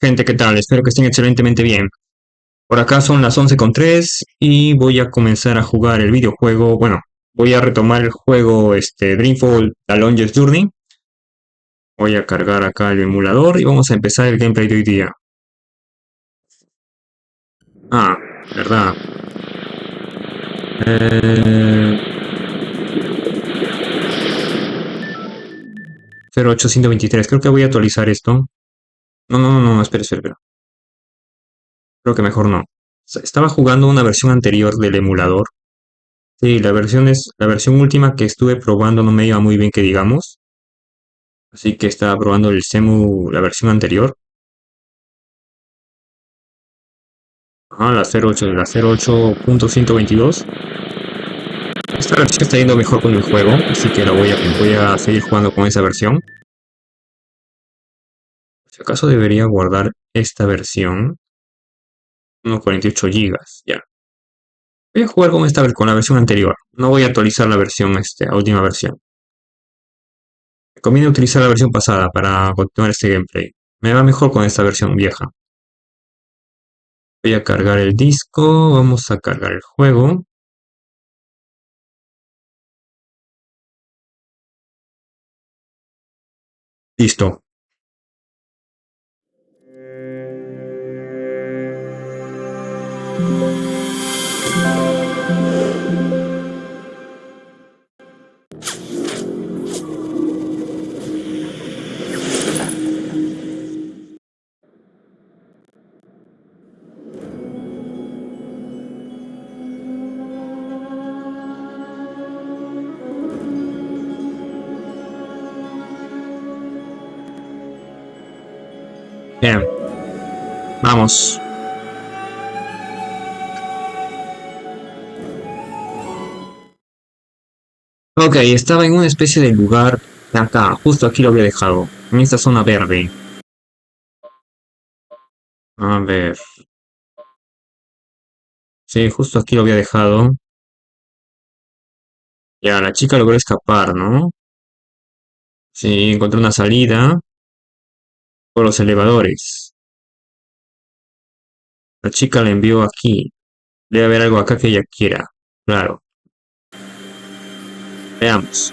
Gente, ¿qué tal? Espero que estén excelentemente bien. Por acá son las 11:03 y voy a comenzar a jugar el videojuego. Bueno, voy a retomar el juego Dreamfall The Longest Journey. Voy a cargar acá el emulador y vamos a empezar el gameplay de hoy día. Ah, verdad. Eh, 0823, creo que voy a actualizar esto. No, espera. Creo que mejor no. Estaba jugando una versión anterior del emulador. Sí, la versión última que estuve probando no me iba muy bien que digamos. Así que estaba probando el Xemu, la versión anterior. Ajá, la 08, la 08.122. Esta versión está yendo mejor con el juego, así que voy a seguir jugando con esa versión. Si acaso debería guardar esta versión. Unos 48 gigas, ya. Voy a jugar con con la versión anterior. No voy a actualizar la versión, la última versión. Me conviene utilizar la versión pasada para continuar este gameplay. Me va mejor con esta versión vieja. Voy a cargar el disco, vamos a cargar el juego. Listo. Bien, vamos. Ok, estaba en una especie de lugar acá, justo aquí lo había dejado, en esta zona verde. A ver, sí, justo aquí lo había dejado. Ya, la chica logró escapar, ¿no? Sí, encontró una salida por los elevadores. La chica la envió aquí. Debe haber algo acá que ella quiera. Claro, veamos.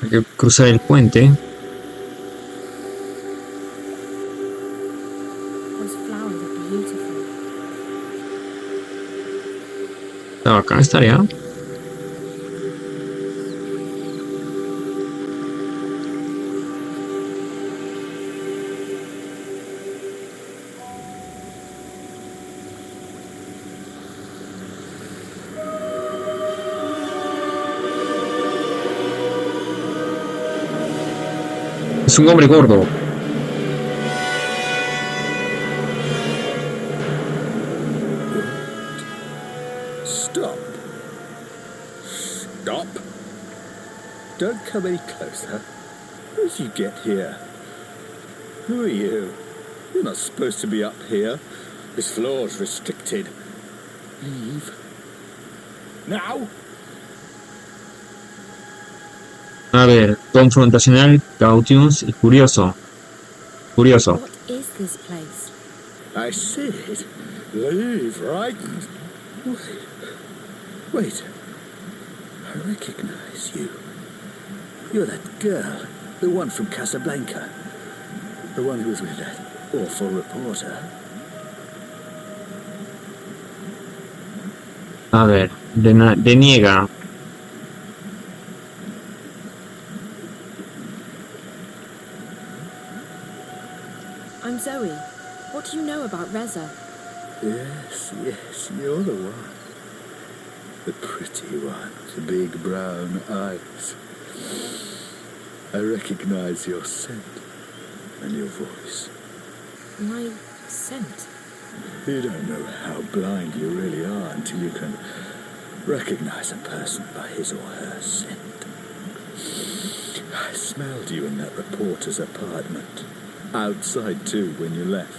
Hay que cruzar el puente. Those flowers are beautiful. Estaba acá, estaría. Es un hombre gordo. Stop. Stop. Don't come any closer. How did you get here? Who are you? You're not supposed to be up here. This floor's restricted. Leave. Now! A ver, confrontacional, cautions y curioso. Curioso. What is this place? I said, leave, right? Wait. I recognize you. You're that girl, the one from Casablanca. The one who was with that awful reporter. A ver, deniega. I'm Zoe. What do you know about Reza? Yes, you're the one. The pretty one with the big brown eyes. I recognize your scent and your voice. My scent? You don't know how blind you really are until you can recognize a person by his or her scent. I smelled you in that reporter's apartment. Outside too when you left.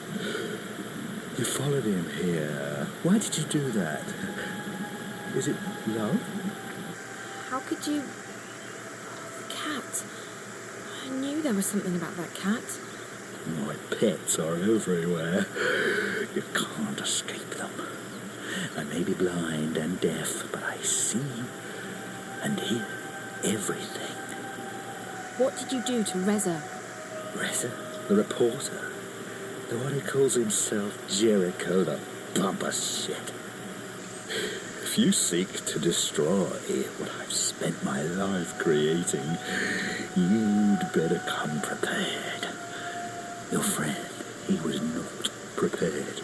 You followed him here. Why did you do that? Is it love? How could you... The cat. I knew there was something about that cat. My pets are everywhere. You can't escape them. I may be blind and deaf, but I see and hear everything. What did you do to Reza? Reza, the reporter, the one who calls himself Jericho, the bumper shit. If you seek to destroy what I've spent my life creating, you'd better come prepared. Your friend, he was not prepared.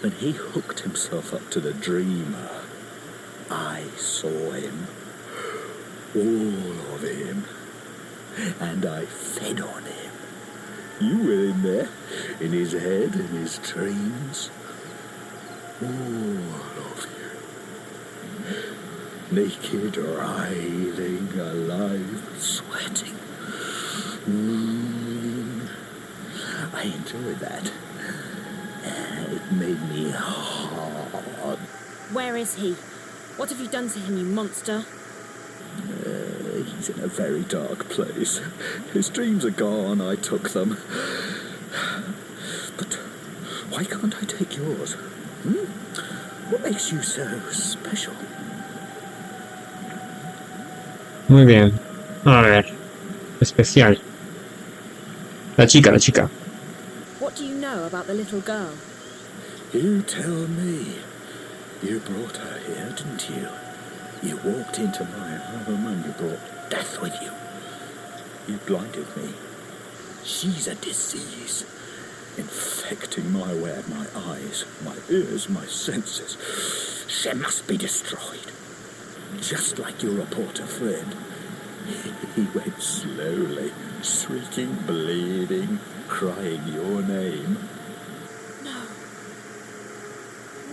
When he hooked himself up to the dreamer, I saw him. All of him. And I fed on him. You were in there, in his head, in his dreams. All of you. Naked, writhing, alive, sweating. I enjoyed that. It made me hard. Where is he? What have you done to him, you monster? He's in a very dark place. His dreams are gone, I took them. But why can't I take yours? What makes you so special? Muy bien. A ver. Especial. La chica. What do you know about the little girl? You tell me. You brought her here, didn't you? You walked into my home and you brought death with you. You blinded me. She's a disease, infecting my web, my eyes, my ears, my senses. She must be destroyed. Just like your reporter friend. He went slowly, shrieking, bleeding, crying your name.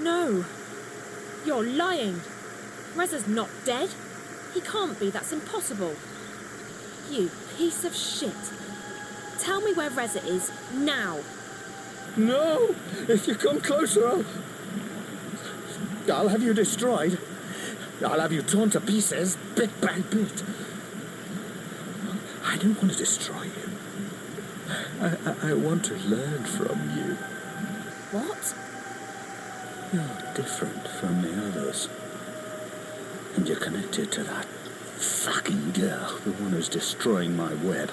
No. You're lying. Reza's not dead. He can't be. That's impossible. You piece of shit. Tell me where Reza is now. No! If you come closer, I'll have you destroyed. I'll have you torn to pieces, bit by bit. I don't want to destroy you. I want to learn from you. What? You're different from the others. And you're connected to that fucking girl, the one who's destroying my web.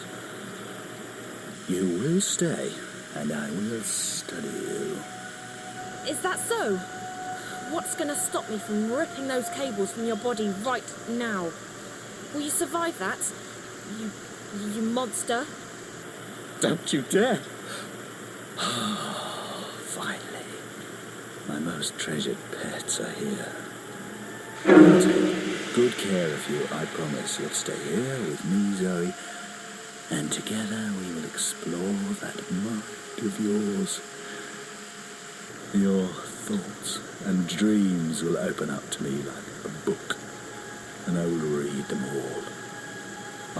You will stay, and I will study you. Is that so? What's gonna stop me from ripping those cables from your body right now? Will you survive that? You monster? Don't you dare! Finally, my most treasured pets are here. I'll take good care of you, I promise. You'll stay here with me, Zoe, and together we will explore that mind of yours. Your thoughts and dreams will open up to me like a book, and I will read them all.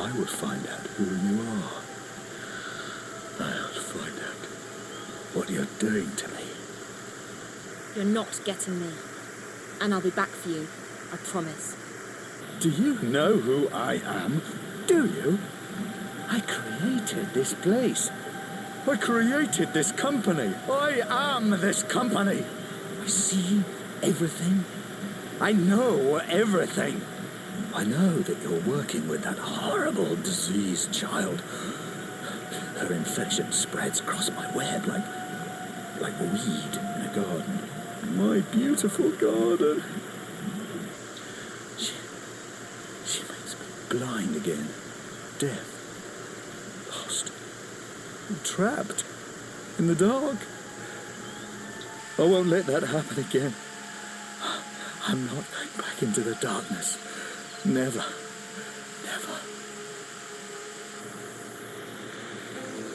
I will find out who you are. I'll find out what you're doing to me. You're not getting me. And I'll be back for you. I promise. Do you know who I am? Do you? I created this place. I created this company. I am this company. I see everything. I know everything. I know that you're working with that horrible diseased child. Her infection spreads across my web like weed in a garden. My beautiful garden. She makes me blind again. Deaf. Lost. Trapped. In the dark. I won't let that happen again. I'm not going back into the darkness. Never. Never.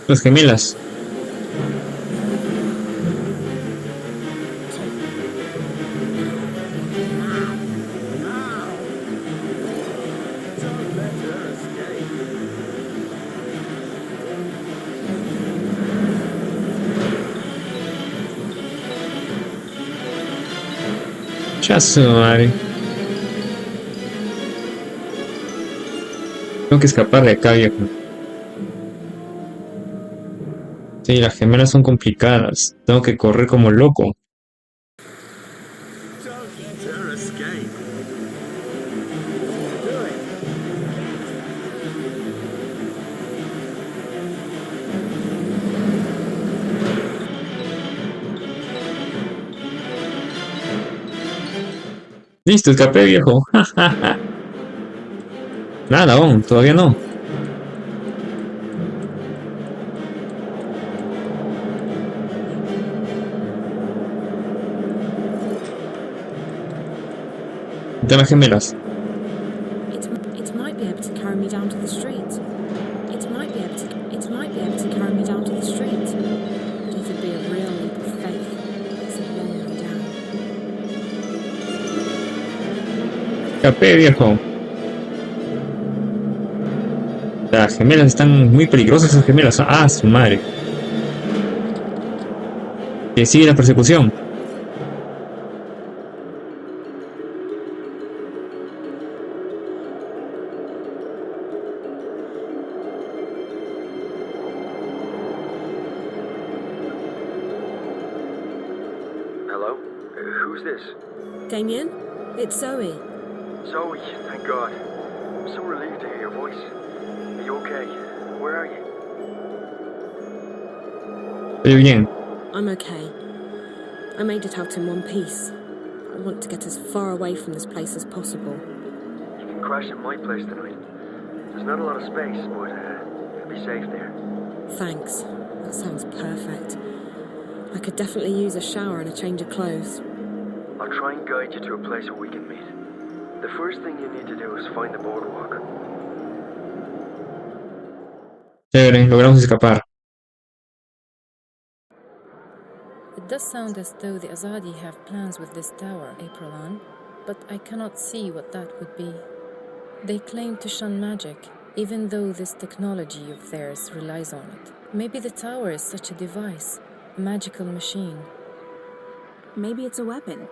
Las gemelas. Don't let her escape. Ya su madre. Tengo que escapar de acá, viejo. Sí, las gemelas son complicadas. Tengo que correr como loco. Don't let her escape. Listo, escapé, viejo. Nada, aún, todavía no. Dame gemelas. It might be able to carry me down to the street. It might be able to carry me down to the street. But it'd be a real leap of faith. It's a long way down. Escapé, viejo. Las gemelas están muy peligrosas, esas gemelas. Ah, su madre. Que sigue la persecución. Hello? Who's this? Damien, it's Zoe. Zoe, thank God. I'm so relieved to hear your voice. Are you okay? Where are you? Estoy bien. I'm okay. I made it out in one piece. I want to get as far away from this place as possible. You can crash at my place tonight. There's not a lot of space, but you'll be safe there. Thanks. That sounds perfect. I could definitely use a shower and a change of clothes. I'll try and guide you to a place where we can meet. The first thing you need to do is find the boardwalk. Chévere, logramos escapar. It does sound as though the Azadi have plans with this tower, April, but I cannot see what that would be. They claim to shun magic, even though this technology of theirs relies on it. Maybe the tower is such a device, a magical machine. Maybe it's a weapon.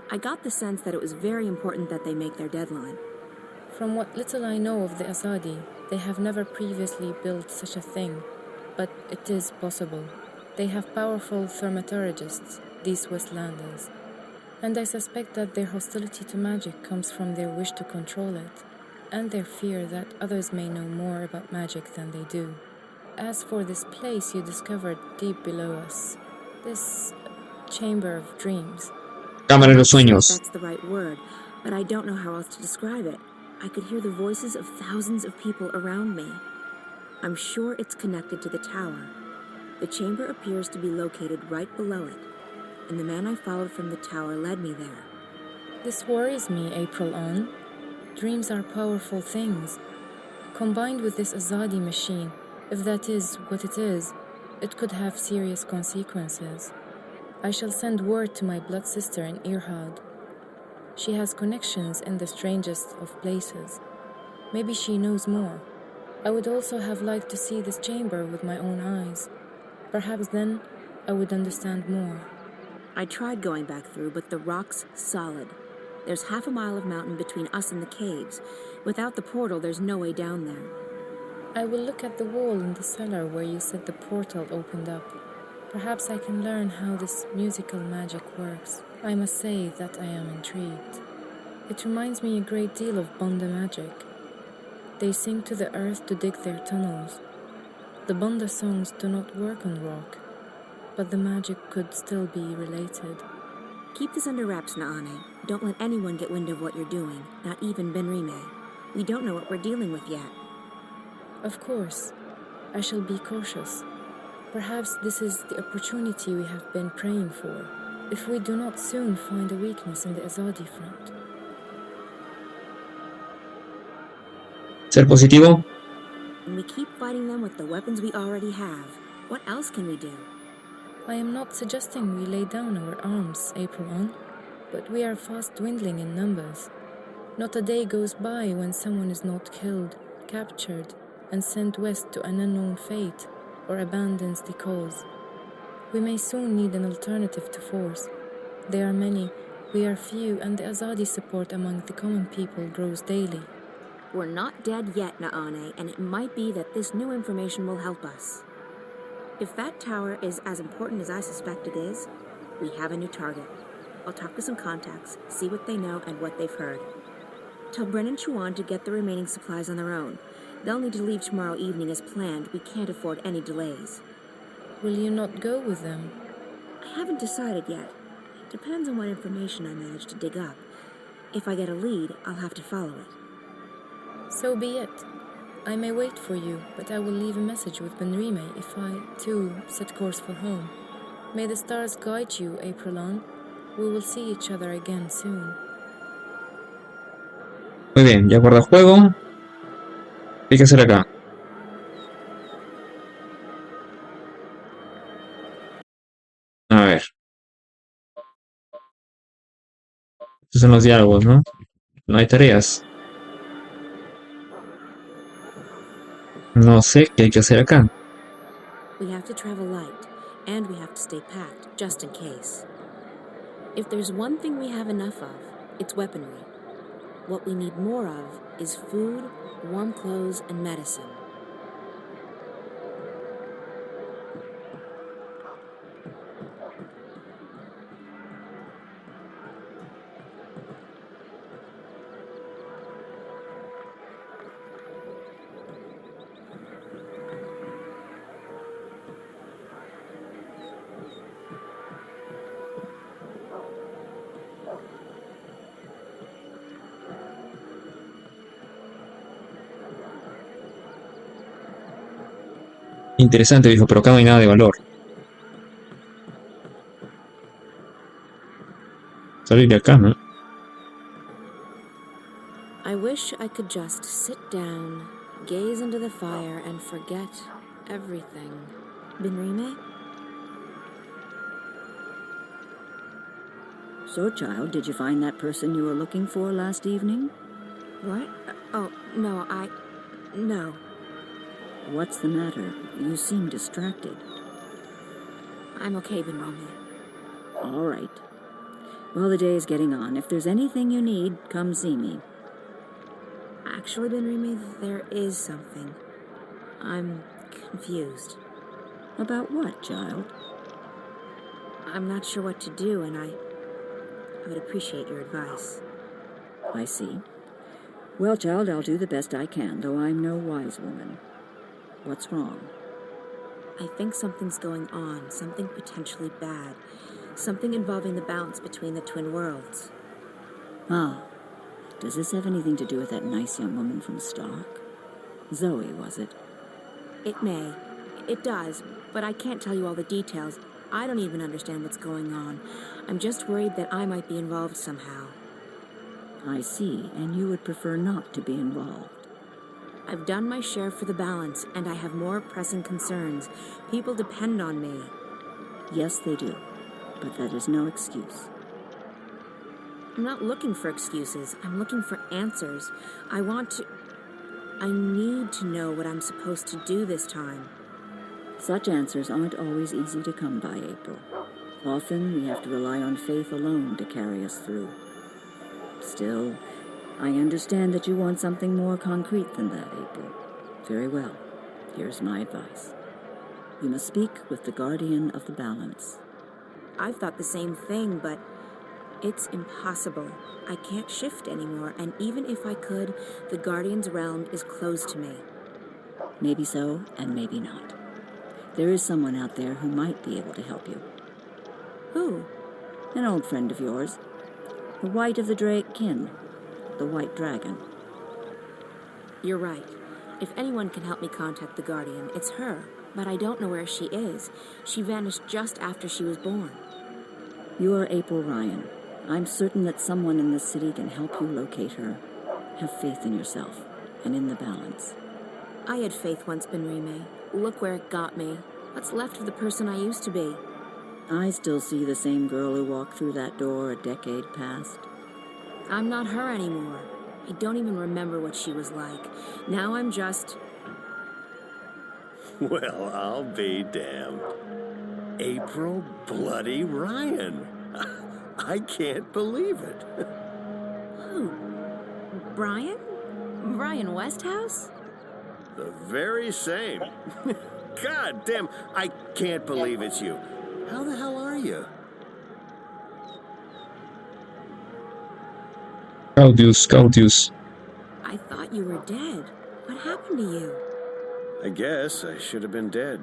I got the sense that it was very important that they make their deadline. From what little I know of the Azadi, they have never previously built such a thing, but it is possible. They have powerful thaumaturgists, these Westlanders, and I suspect that their hostility to magic comes from their wish to control it, and their fear that others may know more about magic than they do. As for this place you discovered deep below us, this chamber of dreams. Cámara de los I'm not sure if sueños. that's the right word, but I don't know how else to describe it. I could hear the voices of thousands of people around me. I'm sure it's connected to the tower. The chamber appears to be located right below it, and the man I followed from the tower led me there. This worries me, April. Dreams are powerful things. Combined with this Azadi machine, if that is what it is, it could have serious consequences. I shall send word to my blood sister in Irhad. She has connections in the strangest of places. Maybe she knows more. I would also have liked to see this chamber with my own eyes. Perhaps then I would understand more. I tried going back through, but the rock's solid. There's half a mile of mountain between us and the caves. Without the portal, there's no way down there. I will look at the wall in the cellar where you said the portal opened up. Perhaps I can learn how this musical magic works. I must say that I am intrigued. It reminds me a great deal of Banda magic. They sing to the earth to dig their tunnels. The Banda songs do not work on rock, but the magic could still be related. Keep this under wraps, Naane. Don't let anyone get wind of what you're doing, not even Benrime. We don't know what we're dealing with yet. Of course, I shall be cautious. Perhaps this is the opportunity we have been praying for, if we do not soon find a weakness in the Azadi front. Ser positivo. And we keep fighting them with the weapons we already have. What else can we do? I am not suggesting we lay down our arms, April, but we are fast dwindling in numbers. Not a day goes by when someone is not killed, captured, and sent west to an unknown fate, or abandons the cause. We may soon need an alternative to force. There are many, We are few, and the Azadi support among the common people grows daily. We're not dead yet, Naane, and it might be that this new information will help us. If that tower is as important as I suspect it is, we have a new target. I'll talk to some contacts, see what they know and what they've heard. Tell Bren and Chuan to get the remaining supplies on their own. They'll need to leave tomorrow evening as planned. We can't afford any delays. Will you not go with them? I haven't decided yet. It depends on what information I manage to dig up. If I get a lead, I'll have to follow it. So be it. I may wait for you, but I will leave a message with Benrime if I, too, set course for home. May the stars guide you, Aprilon. We will see each other again soon. Muy bien, ya guarda juego. ¿Qué hay que hacer acá? A ver. Estos son los diálogos, ¿no? No hay tareas. No sé qué hay que hacer acá. We have to travel light, and we have to stay packed, just in case. If there's one thing we have enough of, it's weaponry. What we need more of is food, warm clothes, and medicine. Interesante, dijo, pero acá no hay nada de valor. Salir de acá, ¿no? I wish I could just sit down, gaze into the fire, and forget everything. Benrime? So, child, did you find that person you were looking for last evening? What? Oh, no, No. What's the matter? You seem distracted. I'm okay, Benrime. All right. Well, the day is getting on. If there's anything you need, come see me. Actually, Benrime, there is something. I'm confused. About what, child? I'm not sure what to do, and I would appreciate your advice. I see. Well, child, I'll do the best I can, though I'm no wise woman. What's wrong? I think something's going on, something potentially bad. Something involving the balance between the twin worlds. Ah, does this have anything to do with that nice young woman from Stock? Zoe, was it? It may. It does, but I can't tell you all the details. I don't even understand what's going on. I'm just worried that I might be involved somehow. I see, and you would prefer not to be involved. I've done my share for the balance, and I have more pressing concerns. People depend on me. Yes, they do, but that is no excuse. I'm not looking for excuses. I'm looking for answers. I need to know what I'm supposed to do this time. Such answers aren't always easy to come by, April. Often we have to rely on faith alone to carry us through. Still, I understand that you want something more concrete than that, April. Very well. Here's my advice. You must speak with the guardian of the balance. I've thought the same thing, but it's impossible. I can't shift anymore, and even if I could, the Guardian's realm is closed to me. Maybe so, and maybe not. There is someone out there who might be able to help you. Who? An old friend of yours. The White of the Drake kin. The White Dragon. You're right. If anyone can help me contact the Guardian, it's her. But I don't know where she is. She vanished just after she was born. You are April Ryan. I'm certain that someone in this city can help you locate her. Have faith in yourself and in the balance. I had faith once, Benrime. Look where it got me. What's left of the person I used to be? I still see the same girl who walked through that door a decade past. I'm not her anymore. I don't even remember what she was like. Now I'm just... Well, I'll be damned. April bloody Ryan. I can't believe it. Who? Brian? Brian Westhouse? The very same. God damn, I can't believe it's you. How the hell are you? Gaudius. I thought you were dead. What happened to you? I guess I should have been dead.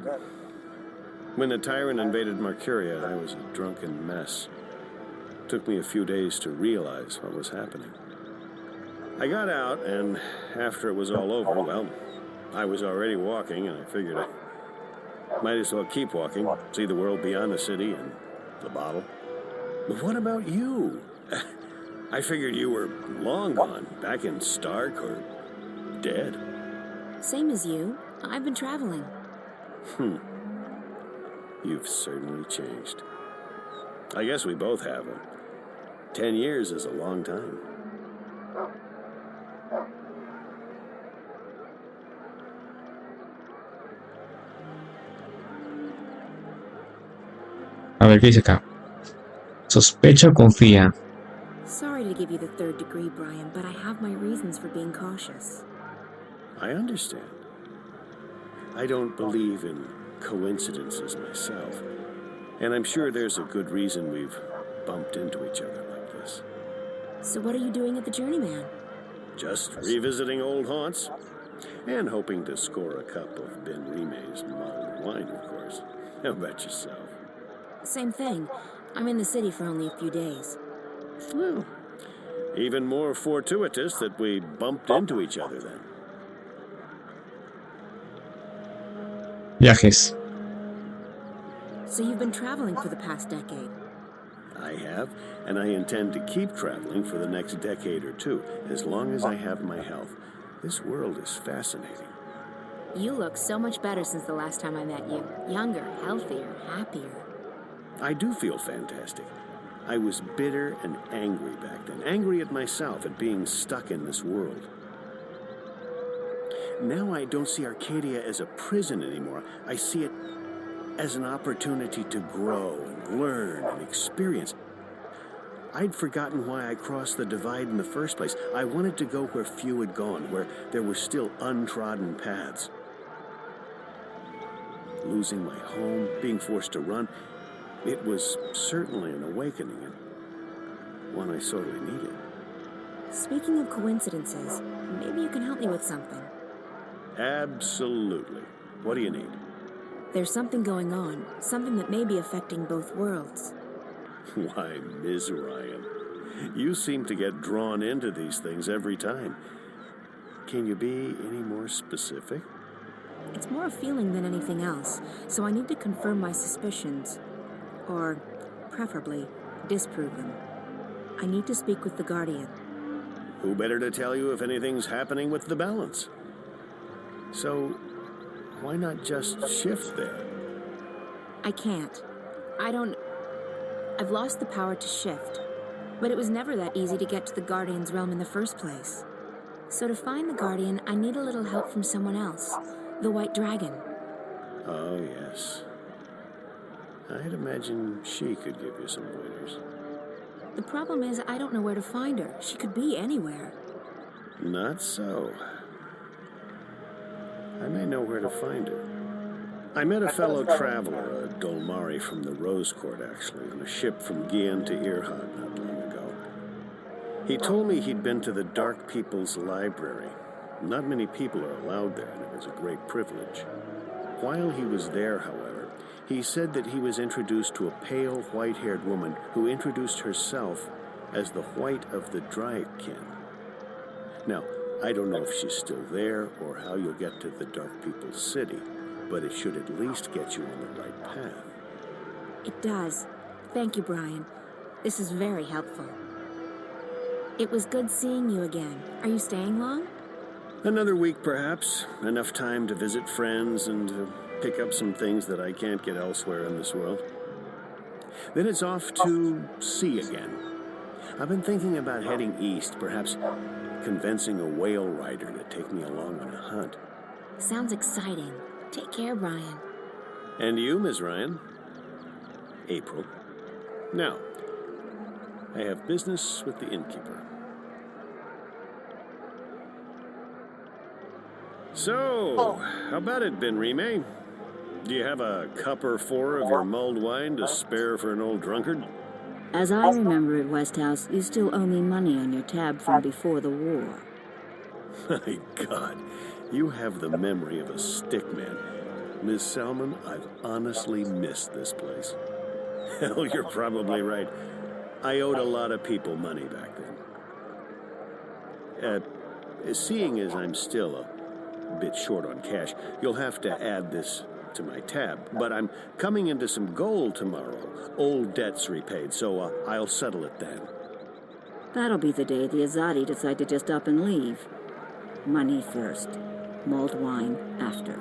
When the tyrant invaded Mercuria, I was a drunken mess. Took me a few days to realize what was happening. I got out, and after it was all over, well, I was already walking, and I figured I might as well keep walking, see the world beyond the city and the bottle. But what about you? I figured you were long gone, back in Stark or dead. Same as you. I've been traveling. You've certainly changed. I guess we both have. 10 years is a long time. A ver, ¿qué dice acá? Sospecha o confía. Sorry to give you the third degree, Brian, but I have my reasons for being cautious. I understand. I don't believe in coincidences myself. And I'm sure there's a good reason we've bumped into each other like this. So what are you doing at the Journeyman? Just revisiting old haunts. And hoping to score a cup of Ben Rime's mulled wine, of course. How about yourself? Same thing. I'm in the city for only a few days. Well, even more fortuitous that we bumped into each other then. Viajes. So you've been traveling for the past decade. I have, and I intend to keep traveling for the next decade or two, as long as I have my health. This world is fascinating. You look so much better since the last time I met you. Younger, healthier, happier. I do feel fantastic. I was bitter and angry back then, angry at myself at being stuck in this world. Now I don't see Arcadia as a prison anymore. I see it as an opportunity to grow and learn and experience. I'd forgotten why I crossed the divide in the first place. I wanted to go where few had gone, where there were still untrodden paths. Losing my home, being forced to run, it was certainly an awakening, and one I sorely needed. Speaking of coincidences, maybe you can help me with something. Absolutely. What do you need? There's something going on, something that may be affecting both worlds. Why, Ms. Ryan, you seem to get drawn into these things every time. Can you be any more specific? It's more a feeling than anything else, so I need to confirm my suspicions. Or, preferably, disprove them. I need to speak with the Guardian. Who better to tell you if anything's happening with the balance? So, why not just shift there? I can't. I've lost the power to shift. But it was never that easy to get to the Guardian's realm in the first place. So to find the Guardian, I need a little help from someone else. The White Dragon. Oh, yes. I'd imagine she could give you some pointers. The problem is I don't know where to find her. She could be anywhere. Not so. I may know where to find her. I met a fellow traveler, a Dolmari from the Rose Court, actually, on a ship from Gian to Irhad not long ago. He told me he'd been to the Dark People's Library. Not many people are allowed there, and it was a great privilege. While he was there, however, he said that he was introduced to a pale, white-haired woman who introduced herself as the White of the Dryadkin. Now, I don't know if she's still there or how you'll get to the Dark People's City, but it should at least get you on the right path. It does. Thank you, Brian. This is very helpful. It was good seeing you again. Are you staying long? Another week, perhaps. Enough time to visit friends and to pick up some things that I can't get elsewhere in this world. Then it's off to sea again. I've been thinking about heading east, perhaps convincing a whale rider to take me along on a hunt. Sounds exciting. Take care, Brian. And you, Ms. Ryan? April. Now, I have business with the innkeeper. So, how about it, Ben Rime? Do you have a cup or four of your mulled wine to spare for an old drunkard? As I remember at Westhouse, you still owe me money on your tab from before the war. My God, you have the memory of a stick man. Miss Salmon, I've honestly missed this place. Hell, you're probably right. I owed a lot of people money back then. Seeing as I'm still a bit short on cash, you'll have to add this to my tab. But I'm coming into some gold tomorrow. Old debts repaid, so I'll settle it then. That'll be the day the Azadi decide to just up and leave. Money first, mulled wine after.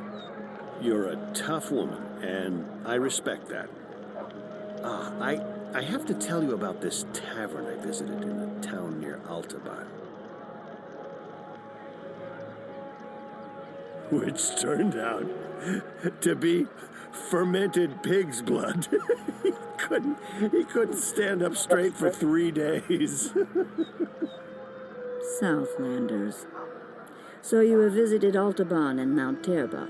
You're a tough woman, and I respect that. I have to tell you about this tavern I visited in a town near Altaban. Which turned out to be fermented pig's blood. He couldn't stand up straight for 3 days. Southlanders. So you have visited Altaban and Mount Terba.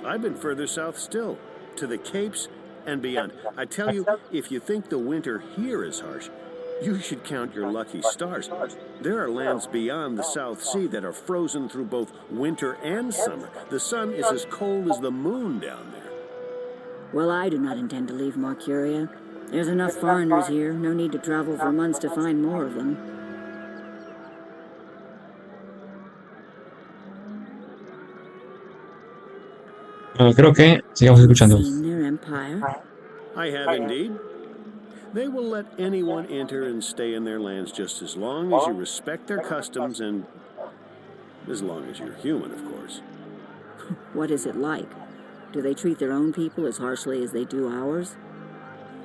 I've been further south still, to the Capes and beyond. I tell you, if you think the winter here is harsh, you should count your lucky stars. There are lands beyond the South Sea that are frozen through both winter and summer. The sun is as cold as the moon down there. Well, I do not intend to leave Mercuria. There's enough foreigners here, no need to travel for months to find more of them. Creo que sigamos escuchando. Seen their empire? I have indeed. They will let anyone enter and stay in their lands just as long as you respect their customs and as long as you're human, of course. What is it like? Do they treat their own people as harshly as they do ours?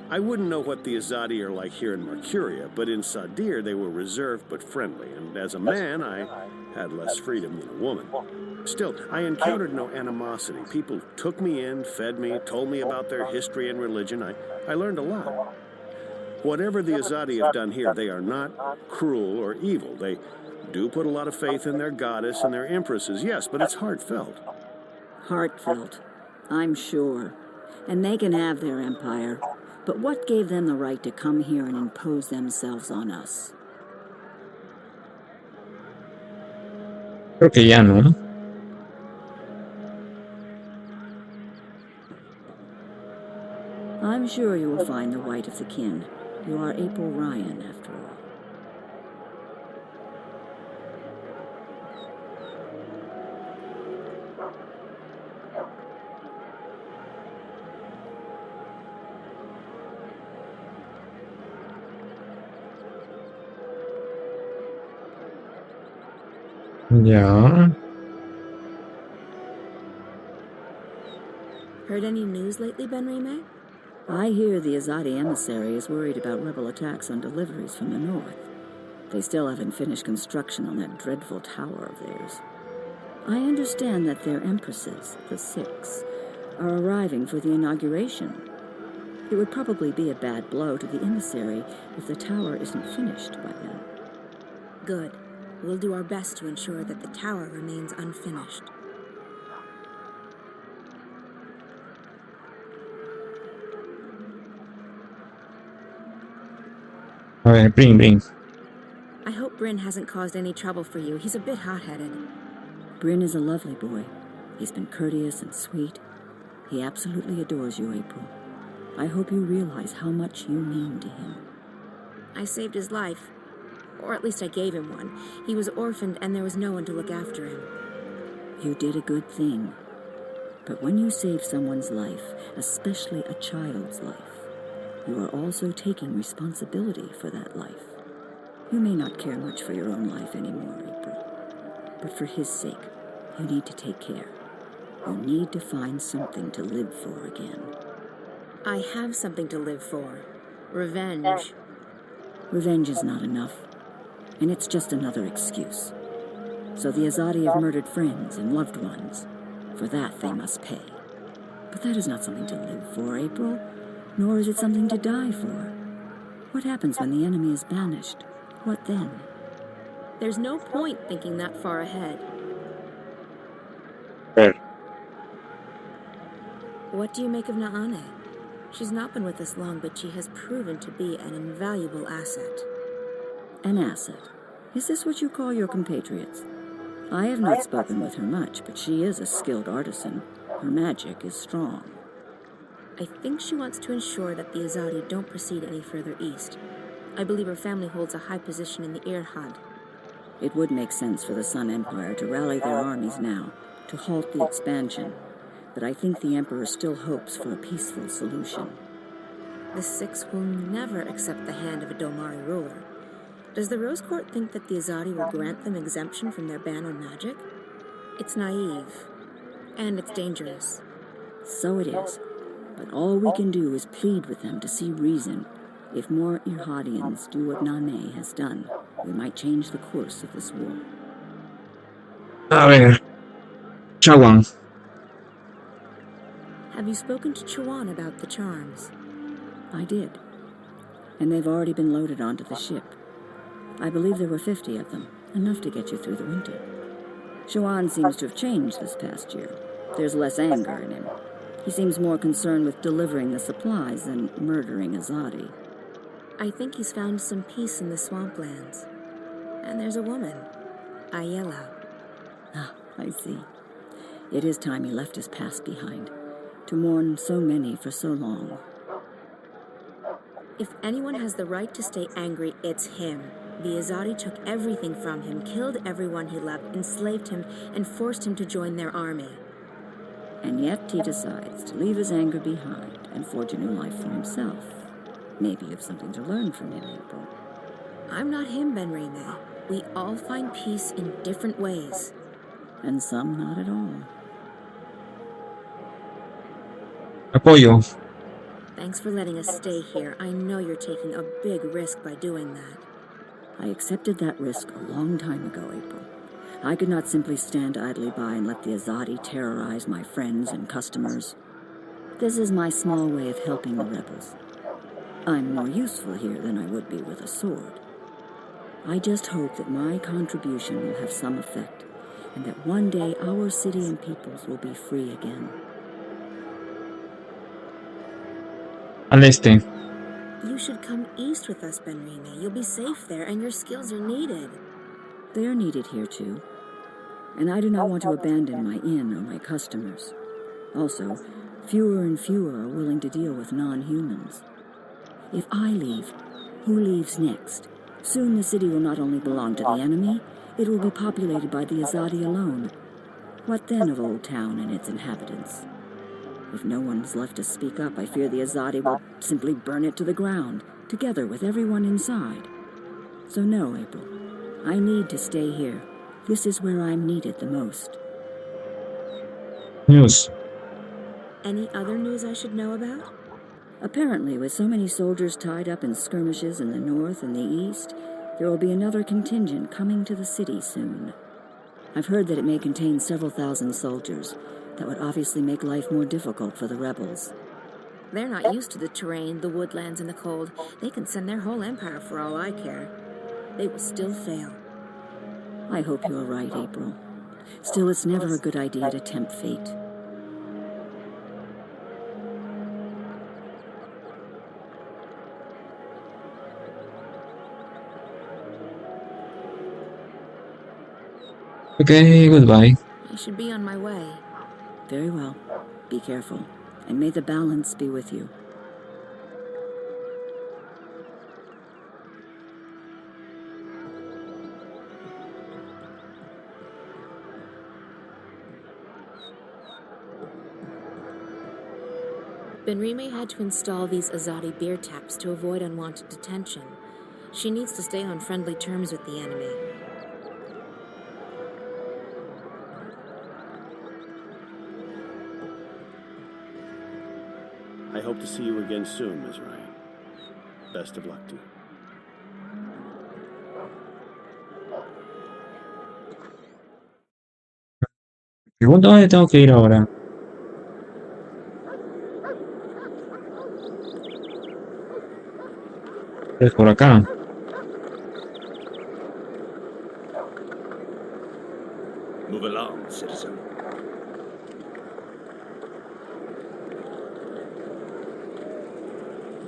I wouldn't know what the Azadi are like here in Mercuria, but in Sadir they were reserved but friendly, and as a man I had less freedom than a woman. Still, I encountered no animosity. People took me in, fed me, told me about their history and religion. I learned a lot. Whatever the Azadi have done here, they are not cruel or evil. They do put a lot of faith in their goddess and their empresses, yes, but it's heartfelt. Heartfelt, I'm sure. And they can have their empire. But what gave them the right to come here and impose themselves on us? Creo que ya no. I'm sure you will find the white of the kin. You are April Ryan, after all. Ya. Heard any news lately, Ben Rime? I hear the Azadi emissary is worried about rebel attacks on deliveries from the north. They still haven't finished construction on that dreadful tower of theirs. I understand that their empresses, the Six, are arriving for the inauguration. It would probably be a bad blow to the emissary if the tower isn't finished by then. Good. We'll do our best to ensure that the tower remains unfinished. A ver, bring. I hope Bryn hasn't caused any trouble for you. He's a bit hot-headed. Bryn is a lovely boy. He's been courteous and sweet. He absolutely adores you, April. I hope you realize how much you mean to him. I saved his life. Or at least I gave him one. He was orphaned and there was no one to look after him. You did a good thing. But when you save someone's life, especially a child's life, you are also taking responsibility for that life. You may not care much for your own life anymore, April. But for his sake, you need to take care. You need to find something to live for again. I have something to live for. Revenge. Revenge is not enough. And it's just another excuse. So the Azadi have murdered friends and loved ones. For that, they must pay. But that is not something to live for, April. Nor is it something to die for. What happens when the enemy is banished? What then? There's no point thinking that far ahead. Ver. What do you make of Naane? She's not been with us long, but she has proven to be an invaluable asset. An asset. Is this what you call your compatriots? I have not spoken with her much, but she is a skilled artisan. Her magic is strong. I think she wants to ensure that the Azadi don't proceed any further east. I believe her family holds a high position in the Irhad. It would make sense for the Sun Empire to rally their armies now, to halt the expansion. But I think the Emperor still hopes for a peaceful solution. The Six will never accept the hand of a Domari ruler. Does the Rose Court think that the Azadi will grant them exemption from their ban on magic? It's naive. And it's dangerous. So it is. But all we can do is plead with them to see reason. If more Irhadians do what Nane has done, we might change the course of this war. A ver. Chawan. Have you spoken to Chuan about the charms? I did. And they've already been loaded onto the ship. I believe there were 50 of them, enough to get you through the winter. Chuan seems to have changed this past year. There's less anger in him. He seems more concerned with delivering the supplies than murdering Azadi. I think he's found some peace in the swamplands. And there's a woman, Ayela. Ah, I see. It is time he left his past behind. To mourn so many for so long. If anyone has the right to stay angry, it's him. The Azadi took everything from him, killed everyone he loved, enslaved him, and forced him to join their army. And yet he decides to leave his anger behind and forge a new life for himself. Maybe you have something to learn from him, April. I'm not him, Benrime. We all find peace in different ways. And some not at all. Apoyo. Thanks for letting us stay here. I know you're taking a big risk by doing that. I accepted that risk a long time ago, April. I could not simply stand idly by and let the Azadi terrorize my friends and customers. This is my small way of helping the rebels. I'm more useful here than I would be with a sword. I just hope that my contribution will have some effect, and that one day our city and peoples will be free again. Al este. You should come east with us, Benrime. You'll be safe there, and your skills are needed. They are needed here, too. And I do not want to abandon my inn or my customers. Also, fewer and fewer are willing to deal with non-humans. If I leave, who leaves next? Soon the city will not only belong to the enemy, it will be populated by the Azadi alone. What then of Old Town and its inhabitants? If no one is left to speak up, I fear the Azadi will simply burn it to the ground, together with everyone inside. So no, April. I need to stay here. This is where I'm needed the most. News. Any other news I should know about? Apparently, with so many soldiers tied up in skirmishes in the north and the east, there will be another contingent coming to the city soon. I've heard that it may contain several thousand soldiers. That would obviously make life more difficult for the rebels. They're not used to the terrain, the woodlands, and the cold. They can send their whole empire for all I care. They will still fail. I hope you're right, April. Still, it's never a good idea to tempt fate. Okay, goodbye. I should be on my way. Very well. Be careful, and may the balance be with you. Benrime had to install these Azadi beer taps to avoid unwanted detention. She needs to stay on friendly terms with the enemy. I hope to see you again soon, Ms. Ryan. Best of luck to you. Pregunto dónde tengo que ir ahora. Es por acá. Move along, citizen.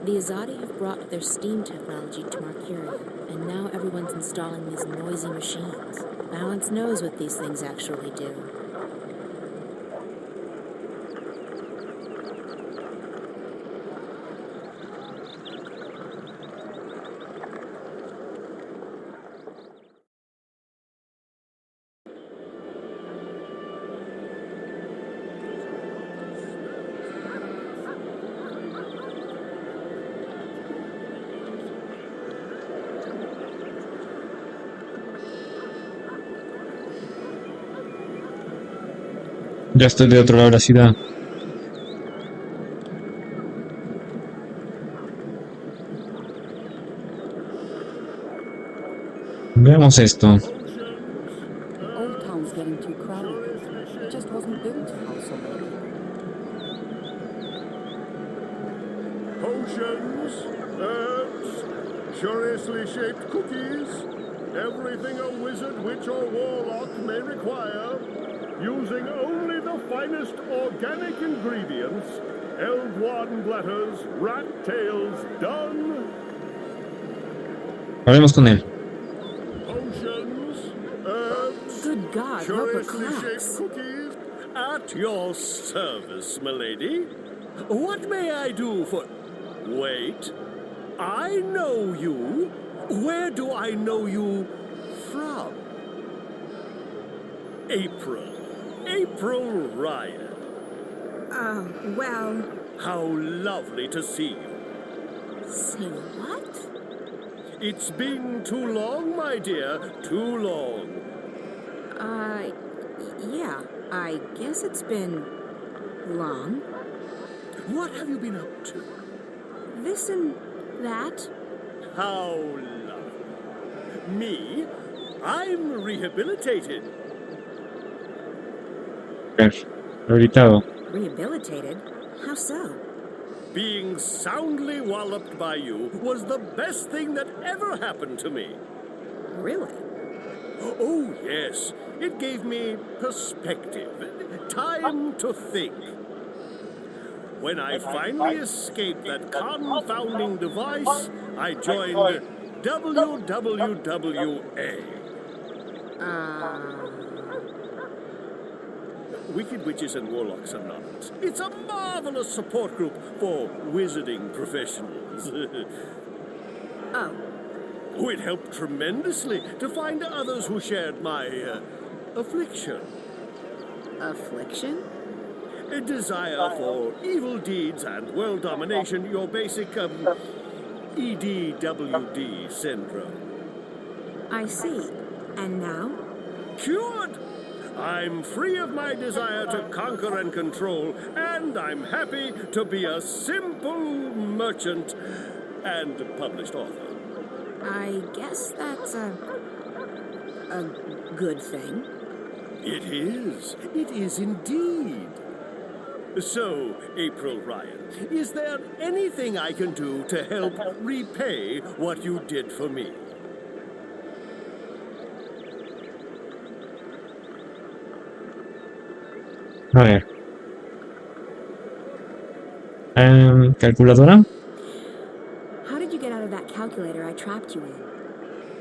The Azadi have brought their steam technology to Mercuria, and now everyone's installing these noisy machines. Balance knows what these things actually do. Ya estoy de otro lado de la ciudad. Veamos esto. Old Town's getting too crowded. It just wasn't built to house so many people. Potions, herbs, curiously shaped cookies, everything a wizard, witch, or warlock may require, using only the finest organic ingredients, Elguan bladders, rat tails, done. Hablemos con él. Potions, herbs, Good God, Roper curiously shaped Clacks. cookies, at your service, milady. What may I do for... Wait. I know you. Where do I know you from? April. April Ryan. Well, How lovely to see you. say what? It's been too long, my dear. Too long. Yeah, I guess it's been long. What have you been up to? This and that. How lovely. Me? I'm rehabilitated. Rehabilitado. Rehabilitated? How so? Being soundly walloped by you was the best thing that ever happened to me. Really? Oh, yes. It gave me perspective, time to think. When I finally escaped that confounding device, I joined WWWA. Wicked Witches and Warlocks Anonymous. It's a marvelous support group for wizarding professionals. Oh, Oh, it helped tremendously to find others who shared my affliction. affliction? A desire for evil deeds and world domination, your basic EDWD syndrome. I see. And now? Cured! I'm free of my desire to conquer and control, and I'm happy to be a simple merchant and published author. I guess that's a good thing. It is. It is indeed. So, April Ryan, is there anything I can do to help repay what you did for me? A ver. ¿Calculadora? How did you get out of that calculator I trapped you in?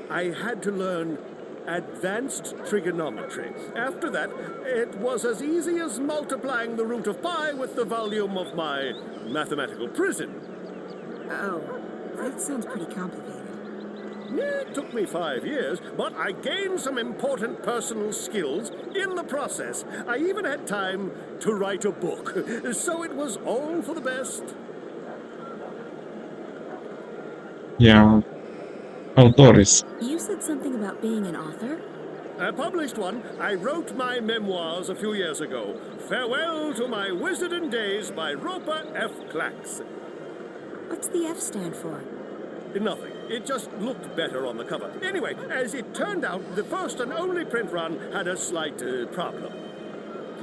I had to learn advanced trigonometry. After that, it was as easy as multiplying the root of pi with the volume of my mathematical prison. Oh, that sounds pretty complicated. It took me 5 years, but I gained some important personal skills in the process. I even had time to write a book, so it was all for the best. Ya. Autores. You said something about being an author? I published one. I wrote my memoirs a few years ago. Farewell to my wizarding days by Roper F. Clacks. What's the F stand for? Nothing. It just looked better on the cover. Anyway, as it turned out, the first and only print run had a slight problem.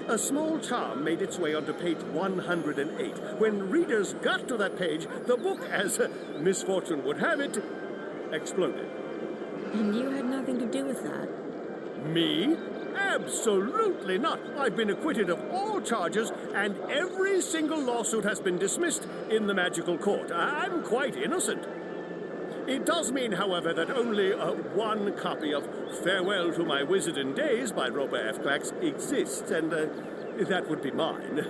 A small charm made its way onto page 108. When readers got to that page, the book, as misfortune would have it, exploded. And you had nothing to do with that. Me? Absolutely not. I've been acquitted of all charges, and every single lawsuit has been dismissed in the magical court. I'm quite innocent. It does mean, however, that only one copy of Farewell to My Wizarding Days by Robert F. Clax exists, and that would be mine.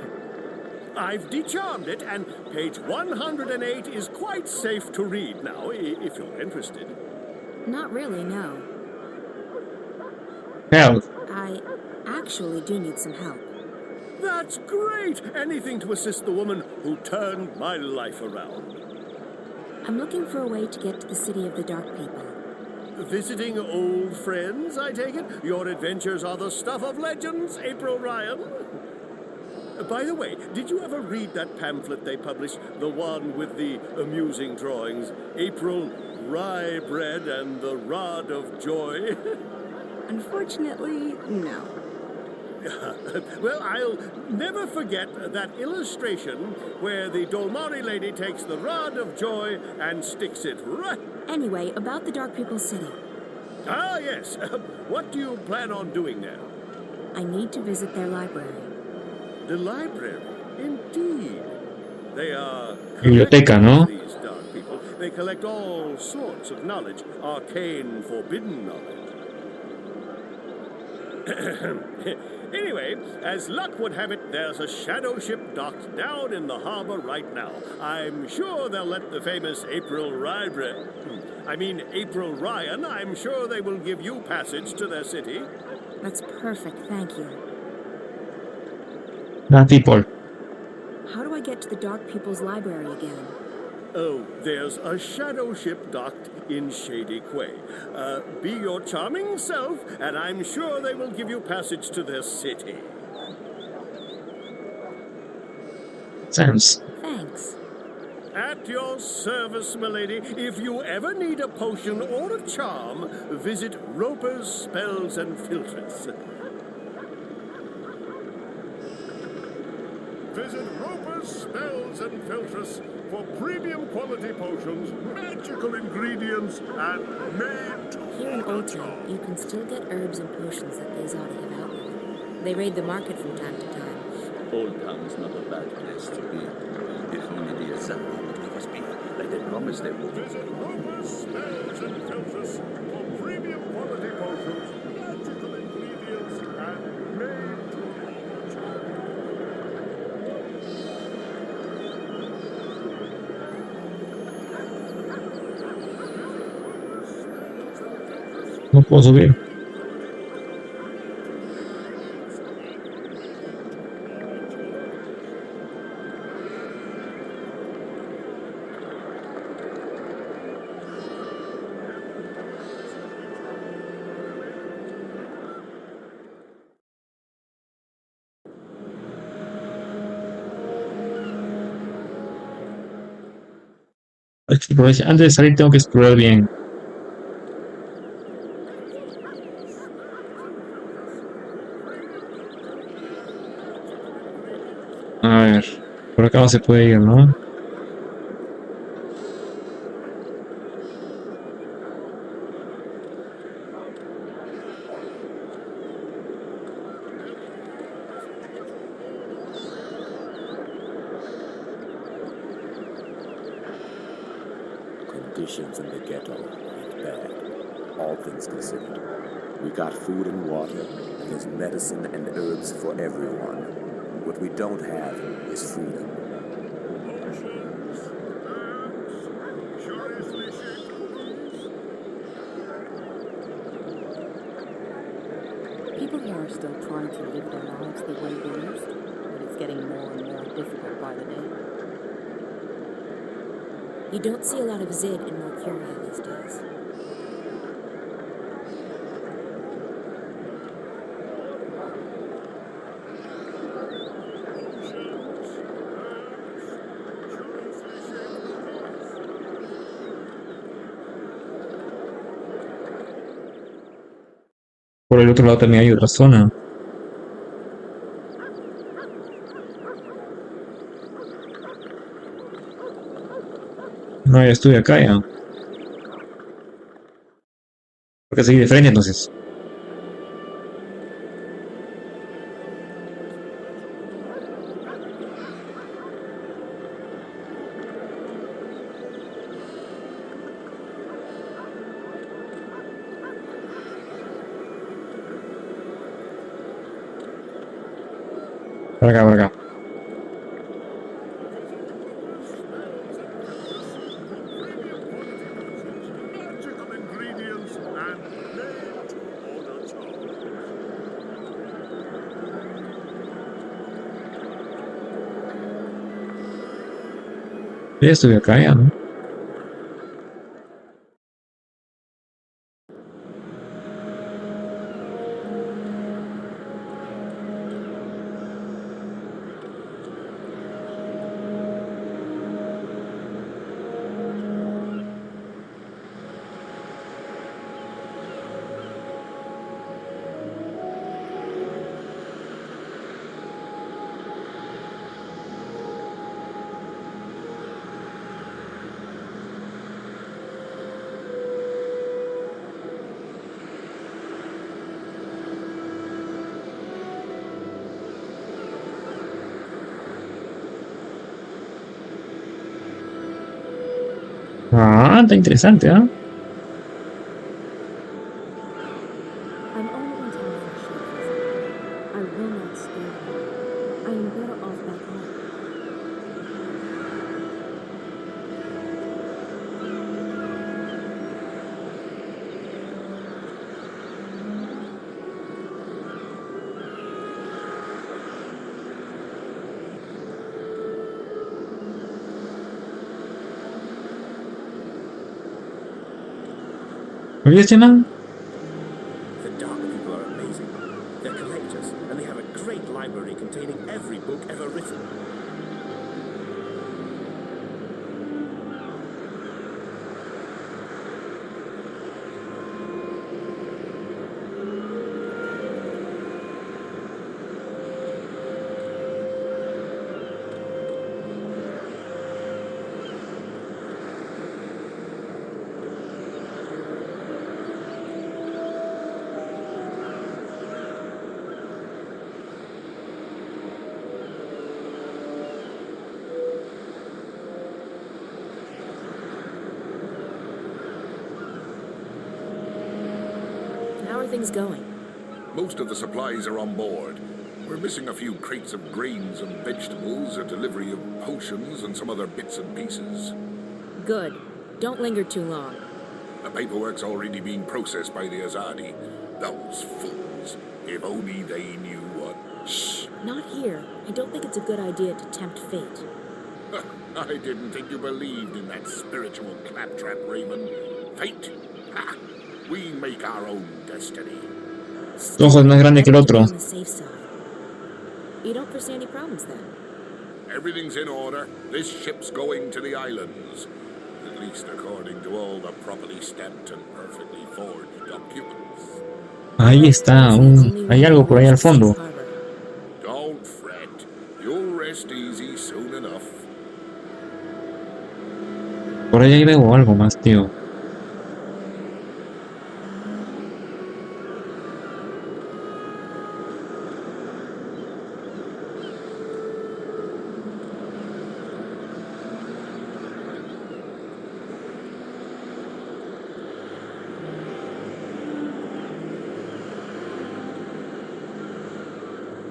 I've decharmed it, and page 108 is quite safe to read now, if you're interested. Not really, no. Hell, I actually do need some help. That's great! Anything to assist the woman who turned my life around. I'm looking for a way to get to the city of the Dark People. Visiting old friends, I take it? Your adventures are the stuff of legends, April Ryan. By the way, did you ever read that pamphlet they published? The one with the amusing drawings? April Rye Bread and the Rod of Joy? Unfortunately, no. Well, I'll never forget that illustration where the Dolmari lady takes the Rod of Joy and sticks it right... Anyway, about the Dark People City. Ah, yes. What do you plan on doing there? I need to visit their library. The library? Indeed. They are... biblioteca, ¿no? These dark people. They collect all sorts of knowledge. Arcane, forbidden knowledge. Anyway, as luck would have it, there's a shadow ship docked down in the harbor right now. I'm sure they'll let the famous April April Ryan, I'm sure they will give you passage to their city. That's perfect, thank you. Dark people. How do I get to the Dark People's library again? Oh, there's a shadow ship docked in Shady Quay. Be your charming self, and I'm sure they will give you passage to their city. Thanks. Thanks. At your service, milady. If you ever need a potion or a charm, visit Roper's Spells and Filters. Visit Roper's Spells and Filters for premium quality potions, magical ingredients, and made to Here in Old Town, you can still get herbs and potions that the Azadi have outlawed. They raid the market from time to time. Old Town is not a bad place to be. If only the Azadi would leave us be, like they promised they would. visit Roper's Spells and Filters for premium quality potions, magical ingredients, and made to No puedo subir. Antes de salir tengo que explorar bien. A ver, por acá no se puede ir, ¿no? Conditions in the ghetto ain't bad, all things considered. We got food and water, and there's medicine and herbs for everyone. What we don't have is freedom. People here are still trying to live their lives the way they used to, but it's getting more and more difficult by the day. You don't see a lot of Zid in Mercuria these days. Por el otro lado también hay otra zona. No, ya estuve acá ya. Porque seguí de frente entonces. Por acá, por acá. Magical ingredients and made to order charge. Ya estuve acá ya, ¿no? Ah, está interesante, ¿ah? I'm only in town for a short visit. I will not stay long. I am better off back home. Oye, este man. The dark people are amazing. They're collectors, and they have a great library containing every book ever written. How are things going? Most of the supplies are on board. We're missing a few crates of grains and vegetables, a delivery of potions, and some other bits and pieces. Good. Don't linger too long. The paperwork's already being processed by the Azadi. Those fools. If only they knew what... Shh. Not here. I don't think it's a good idea to tempt fate. I didn't think you believed in that spiritual claptrap, Raymond. Fate? Ha! We make our own destiny. Tu ojo es más grande que el Better to be otro. on the safe side. You don't foresee any problems then? Everything's in order. This ship's going to the islands. At least according to all the properly stamped and perfectly forged documents. Ahí está. Hay algo por ahí al fondo. Don't fret. You'll rest easy soon enough. Por ahí veo algo más, tío.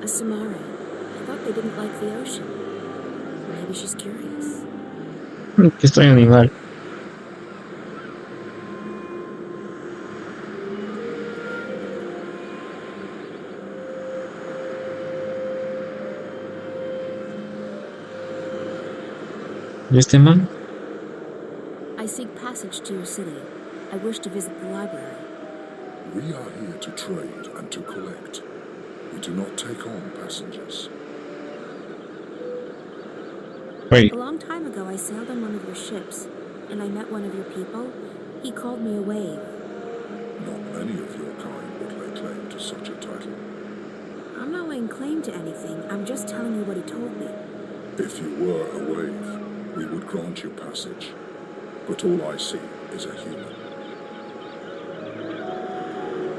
A Samari. I thought they didn't like the ocean. Maybe she's curious. Qué extraño animal. ¿Y este man? I seek passage to your city. I wish to visit the library. We are here to trade and to collect. We do not take on passengers. Wait. A long time ago, I sailed on one of your ships, and I met one of your people. He called me a wave. Not many of your kind would lay claim to such a title. I'm not laying claim to anything. I'm just telling you what he told me. If you were a wave, we would grant you passage. but all I see is a human.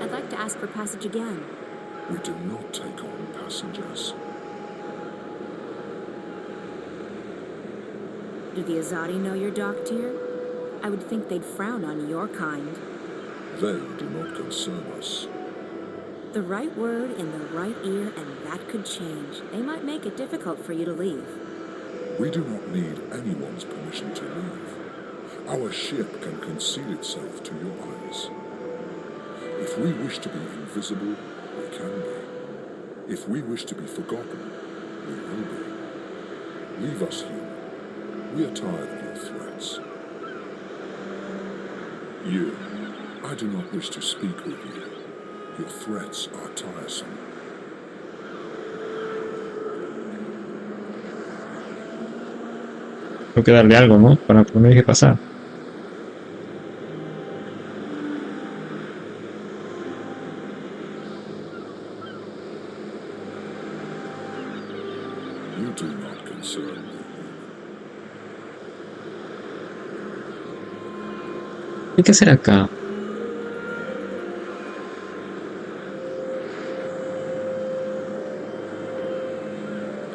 I'd like to ask for passage again. We do not take on passengers. Do the Azadi know you're docked here? I would think they'd frown on your kind. They do not concern us. The right word in the right ear, and that could change. They might make it difficult for you to leave. We do not need anyone's permission to leave. Our ship can conceal itself to your eyes. If we wish to be invisible, we can be. If we wish to be forgotten, we will be. Leave us, human. We are tired of your threats. You, I do not wish to speak with you. Your threats are tiresome. Tengo que darle algo, ¿no? Para que me deje pasar. You do not concern me. ¿Qué hay que hacer acá?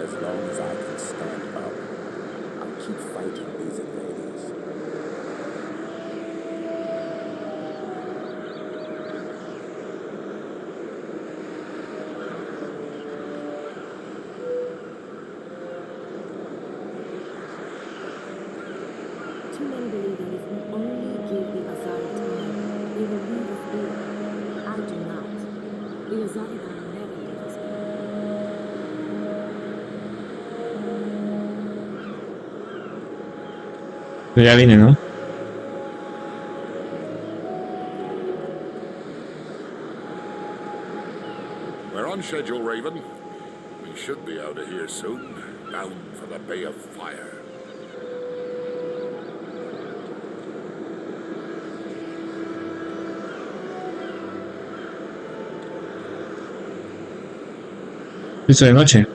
As long as I can stand up, I'll keep fighting these invaders. Too many believe that if we only give the Azadi time, they will leave us be. I do not. The Azadi will never leave us be. Ya vine, ¿no? We're on schedule, Raven. We should be out of here soon, bound for the Bay of Fire. Hizo de noche.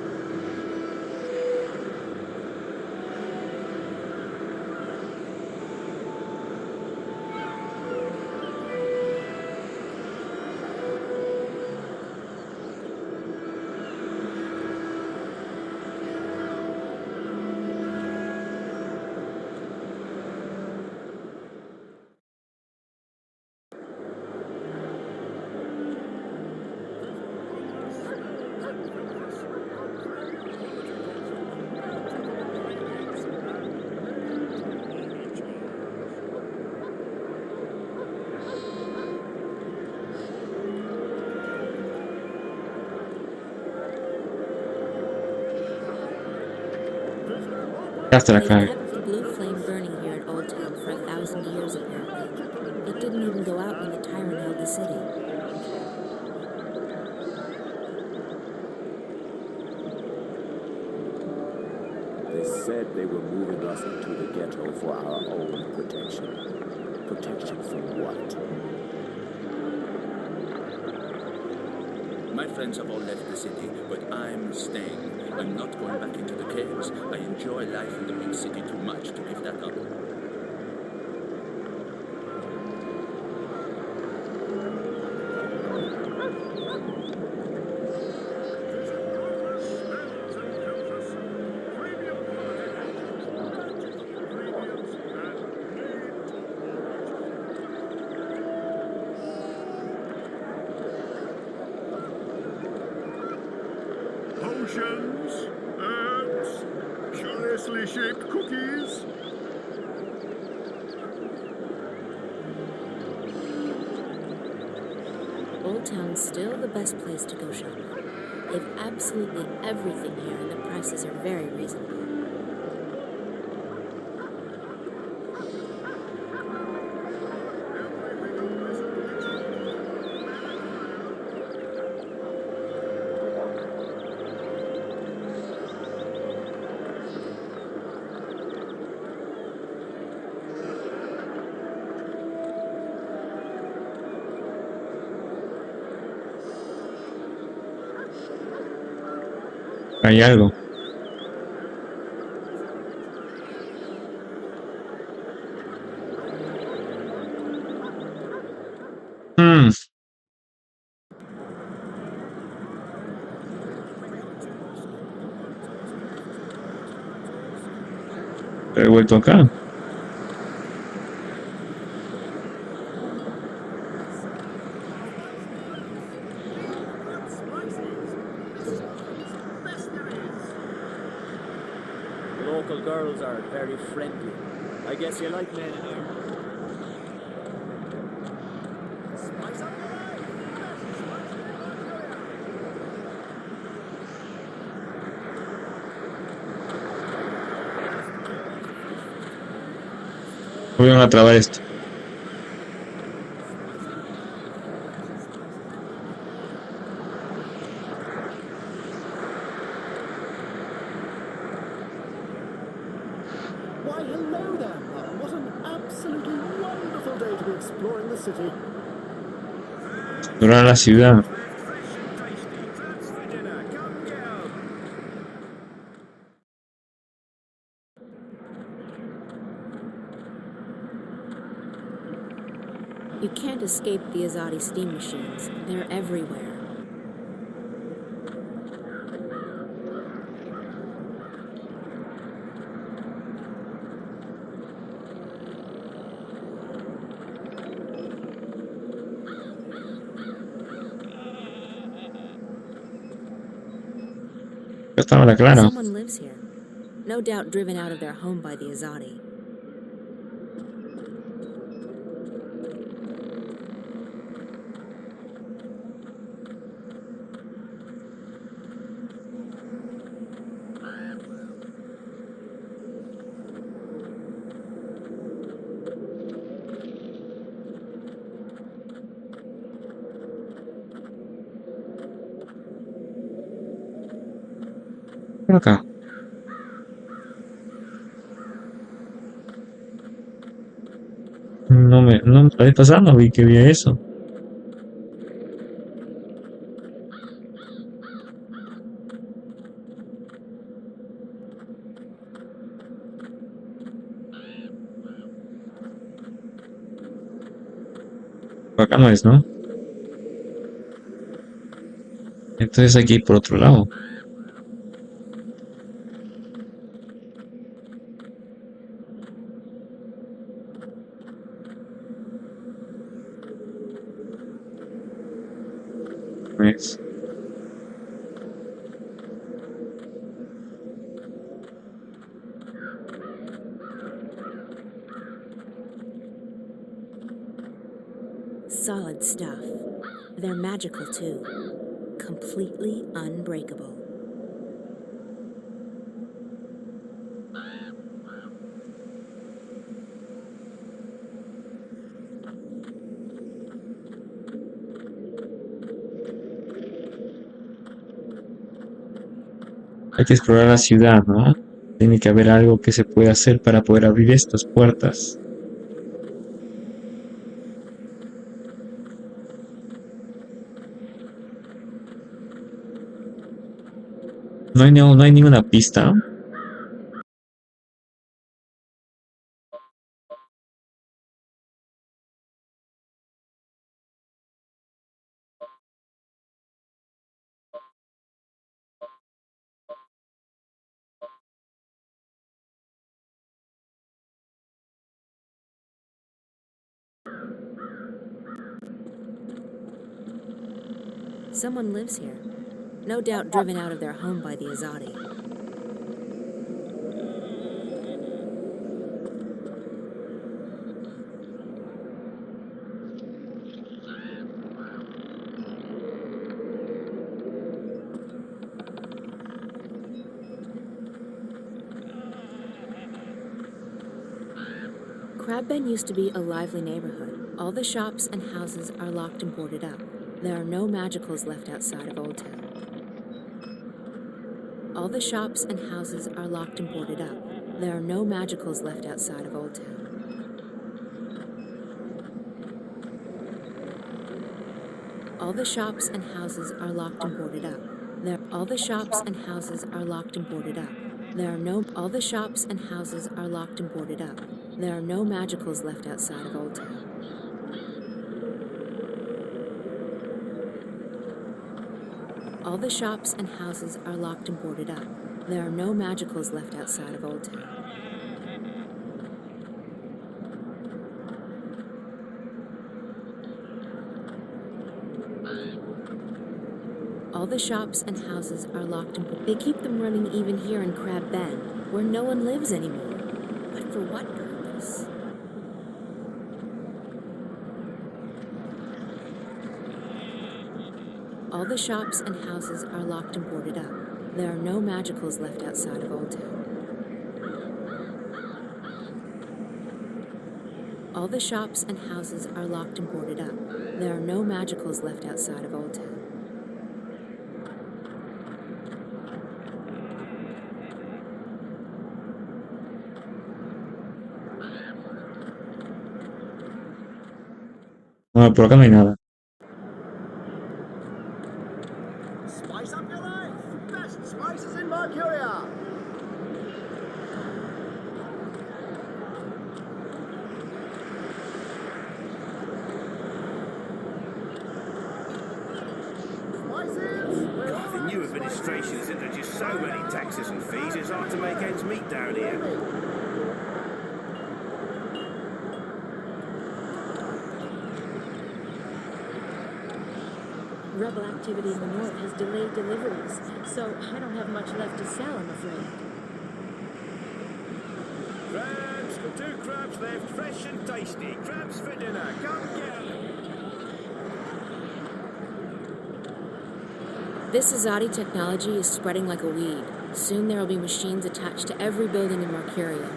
Hasta la They've cara. kept the blue flame burning here at Old Town for 1,000 years, apparently. It didn't even go out when the tyrant held the city. They said they were moving us into the ghetto for our own protection. Protection from what? My friends have all left the city, but I'm staying. I'm not going back into the caves. I enjoy life in the big city too much to give that up. Potions, herbs, curiously shaped cookies. Old Town's still the best place to go shopping. They've absolutely everything here, and the prices are very reasonable. Hay algo. He vuelto acá. Local girls are very friendly. I guess you like men in Ireland. Voy a trabar esto. Why, hello there, Mum. What an absolutely wonderful day to be exploring the city. Explorar la ciudad. You can't escape the Azadi steam machines. They're everywhere. Estaba la clara. Someone lives here. No doubt driven out of their home by the Azadi. Por acá. No, la vez pasada no vi que había eso. Por acá no es, ¿no? Entonces aquí por otro lado. ¿Ves? Solid stuff. They're magical too. Completely unbreakable. Hay que explorar la ciudad, ¿no? Tiene que haber algo que se pueda hacer para poder abrir estas puertas. No hay ninguna pista. Someone lives here. No doubt driven out of their home by the Azadi. Crabbend used to be a lively neighborhood. All the shops and houses are locked and boarded up. There are no magicals left outside of Old Town. All the shops and houses are locked and boarded up. There are no magicals left outside of Old Town. All the shops and houses are locked and boarded up. All the shops and houses are locked and boarded up. All the shops and houses are locked and boarded up. There are no magicals left outside of Old Town. All the shops and houses are locked and boarded up. There are no magicals left outside of Old Town. All the shops and houses are locked and they keep them running even here in Crab Bend, where no one lives anymore. But for what purpose? All the shops and houses are locked and boarded up. There are no magicals left outside of Old Town. All the shops and houses are locked and boarded up. There are no magicals left outside of Old Town. No, por acá no hay nada. Spice up your life! Best spices in Mercuria! God, the new administration has introduced so many taxes and fees, it's hard to make ends meet down here. Rebel activity in the north has delayed deliveries, so I don't have much left to sell, I'm afraid. Crabs, 2 crabs left, fresh and tasty. Crabs for dinner, come get 'em. This Azadi technology is spreading like a weed. Soon there will be machines attached to every building in Mercuria.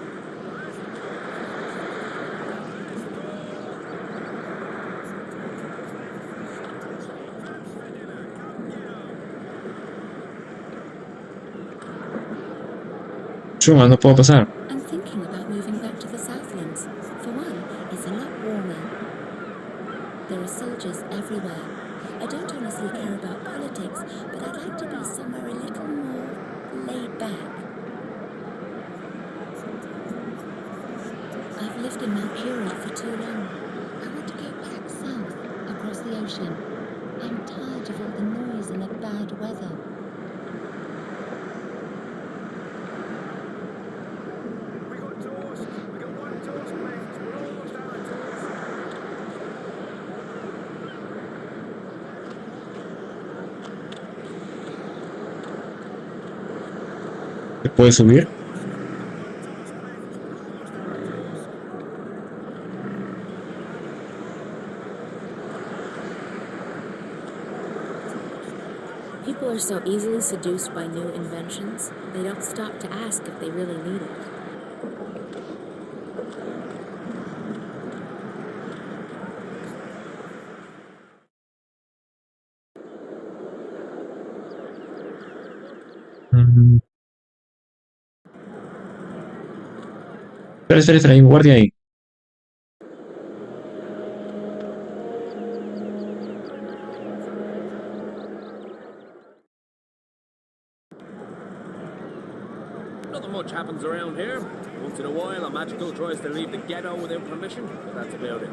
Chunga, no puedo pasar. I'm thinking about moving back to the Southlands. For one, it's a lot warmer. There are soldiers everywhere. I don't honestly care about politics, but I'd like to be somewhere a little more laid back. I've lived in Mercuria for too long. I want to go back south, across the ocean. I'm tired of all the noise and the bad weather. We got toast. We got 1 toast left. We're almost out of toast. ¿Se puede subir? People are so easily seduced by new inventions, they don't stop to ask if they really need it. Espera, hay un guardia ahí. Nothing much happens around here. Once in a while, a magical tries to leave the ghetto without permission, but that's about it.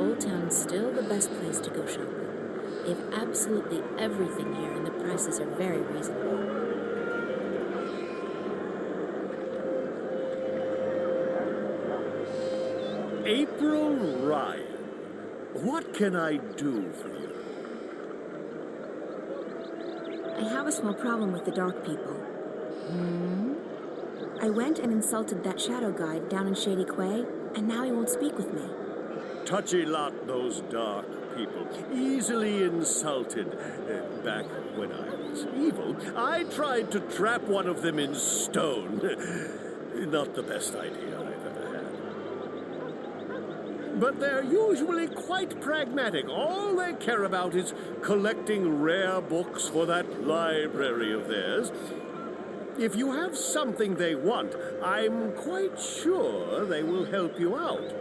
Old Town's still the best place to go shopping. They have absolutely everything here, and the prices are very reasonable. April Ryan, what can I do for you? I have a small problem with the dark people. I went and insulted that shadow guide down in Shady Quay, and now he won't speak with me. Touchy lot, those dark people. Easily insulted. Back when I was evil, I tried to trap one of them in stone. Not the best idea I've ever had. But they're usually quite pragmatic. All they care about is collecting rare books for that library of theirs. If you have something they want, I'm quite sure they will help you out.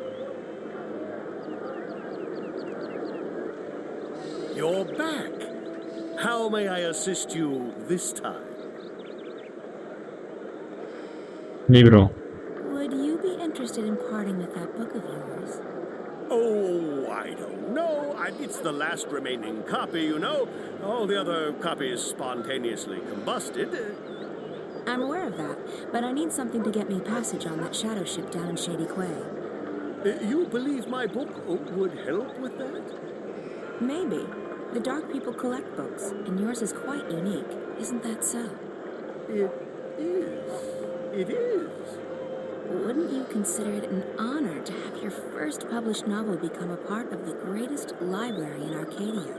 You're back. How may I assist you this time? Libro. Would you be interested in parting with that book of yours? Oh, I don't know. It's the last remaining copy, you know. All the other copies spontaneously combusted. I'm aware of that, but I need something to get me passage on that shadow ship down in Shady Quay. You believe my book would help with that? Maybe. The dark people collect books, and yours is quite unique. Isn't that so? It is. It is. Wouldn't you consider it an honor to have your first published novel become a part of the greatest library in Arcadia?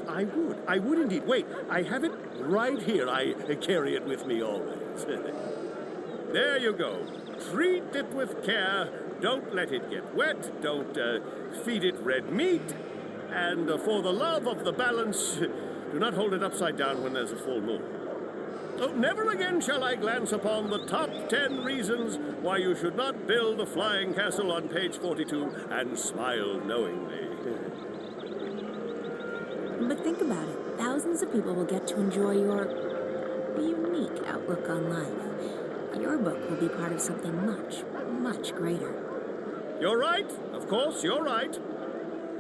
I would. I would indeed. Wait, I have it right here. I carry it with me always. There you go. Treat it with care. Don't let it get wet. Don't feed it red meat. And for the love of the balance, do not hold it upside down when there's a full moon. Oh, never again shall I glance upon the top 10 reasons why you should not build a flying castle on page 42 and smile knowingly. But think about it. Thousands of people will get to enjoy your unique outlook on life. Your book will be part of something much, much greater. You're right. Of course, you're right.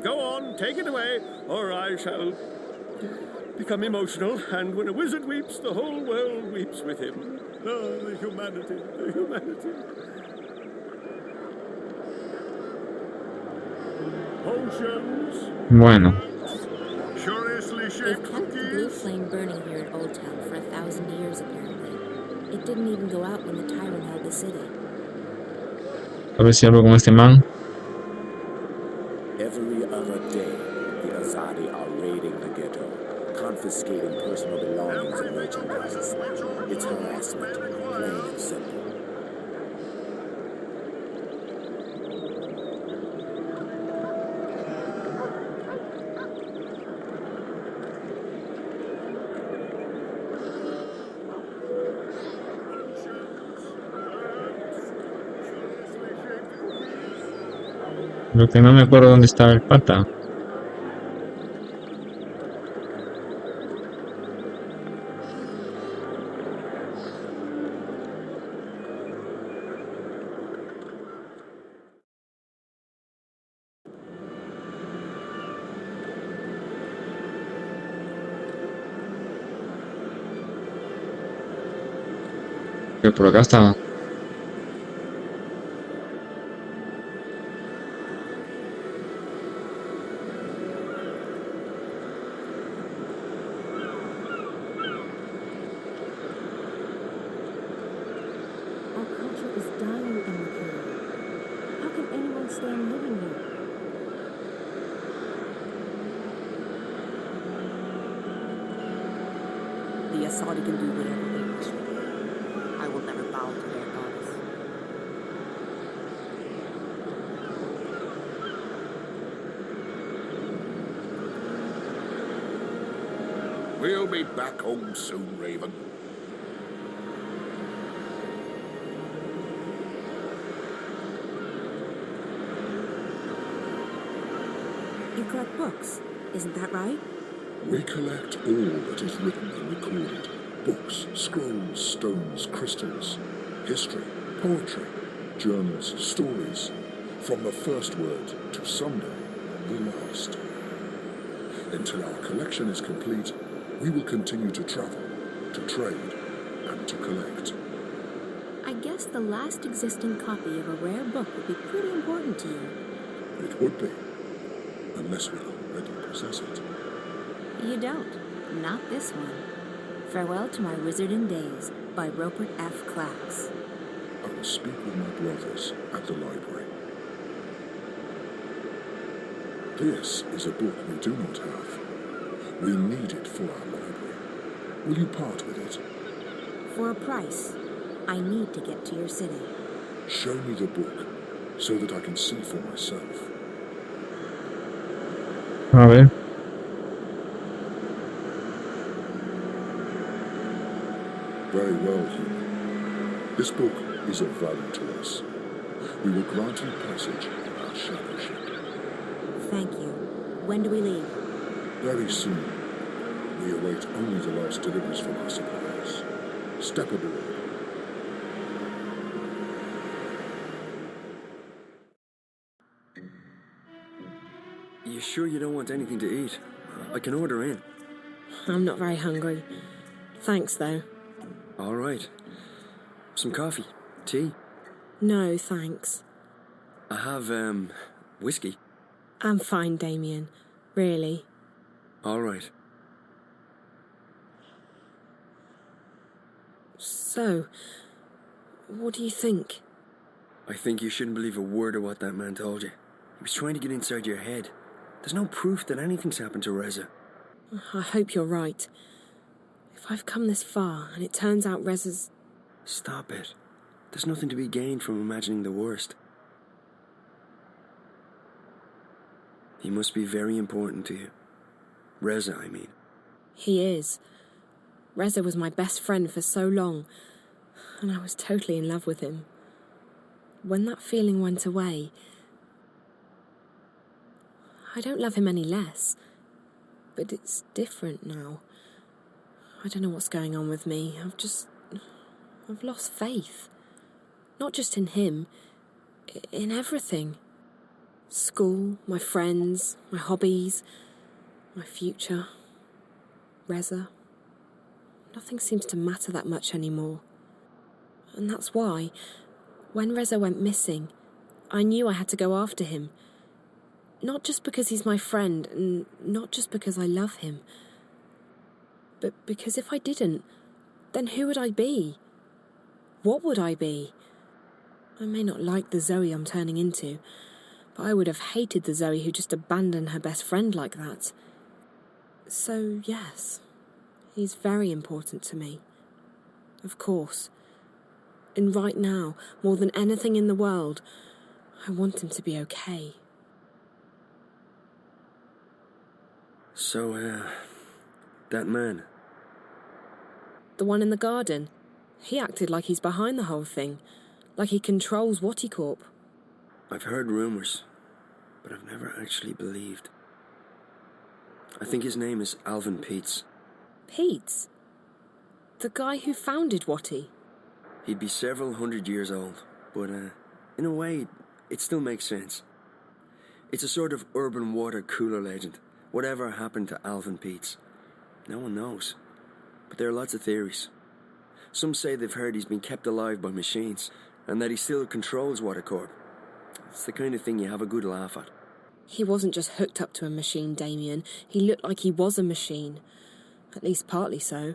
Go on, take it away, or I shall become emotional, and when a wizard weeps, the whole world weeps with him. Oh, the humanity, the humanity. Potions. Bueno. Curiously They've shaped kept the blue cookies. flame burning here at Old Town for 1,000 years, apparently. It didn't even go out when the tyrant held the city. A ver si hablo con este man. Every other day, the Azadi are raiding the ghetto, confiscating personal belongings and merchandise. It's harassment, plain and simple. Lo que no me acuerdo dónde estaba el pata. Que por acá estaba. Our culture is dying in Arcadia. How can anyone stand living here? The Asadi can do whatever they wish with me. I will never bow to their gods. We'll be back home soon, Raven. You collect books, isn't that right? We collect all that is written and recorded. Books, scrolls, stones, crystals, history, poetry, journals, stories, from the first word to someday the last. Until our collection is complete, we will continue to travel, to trade, and to collect. I guess the last existing copy of a rare book would be pretty important to you. It would be, unless we already possess it. You don't. Not this one. Farewell to My Wizarding Days by Rupert F. Clacks. I will speak with my brothers at the library. This is a book we do not have. We need it for our library. Will you part with it? For a price. I need to get to your city. Show me the book, so that I can see for myself. A ver. Very well, human. This book is of value to us. We will grant you passage in our shadow ship. Thank you. When do we leave? Very soon. We await only the last deliveries from our suppliers. Step aboard. You sure you don't want anything to eat? I can order in. I'm not very hungry. Thanks, though. All right. Some coffee? Tea? No, thanks. I have, whiskey. I'm fine, Damien. Really. All right. So, what do you think? I think you shouldn't believe a word of what that man told you. He was trying to get inside your head. There's no proof that anything's happened to Reza. I hope you're right. If I've come this far and it turns out Reza's... Stop it. There's nothing to be gained from imagining the worst. He must be very important to you. Reza, I mean. He is. Reza was my best friend for so long, and I was totally in love with him. When that feeling went away, I don't love him any less, but it's different now. I don't know what's going on with me. I've lost faith. Not just in him, in everything. School, my friends, my hobbies, my future, Reza. Nothing seems to matter that much anymore. And that's why, when Reza went missing, I knew I had to go after him. Not just because he's my friend, and not just because I love him, but because if I didn't, then who would I be? What would I be? I may not like the Zoe I'm turning into, but I would have hated the Zoe who just abandoned her best friend like that. So, yes, he's very important to me. Of course. And right now, more than anything in the world, I want him to be okay. So, that man. The one in the garden. He acted like he's behind the whole thing. Like he controls Wattycorp. I've heard rumors, but I've never actually believed. I think his name is Alvin Peets. Peets? The guy who founded Watty? He'd be several hundred years old, but, in a way, it still makes sense. It's a sort of urban water cooler legend. Whatever happened to Alvin Peets? No one knows. But there are lots of theories. Some say they've heard he's been kept alive by machines, and that he still controls Wattycorp. It's the kind of thing you have a good laugh at. He wasn't just hooked up to a machine, Damien. He looked like he was a machine. At least partly so.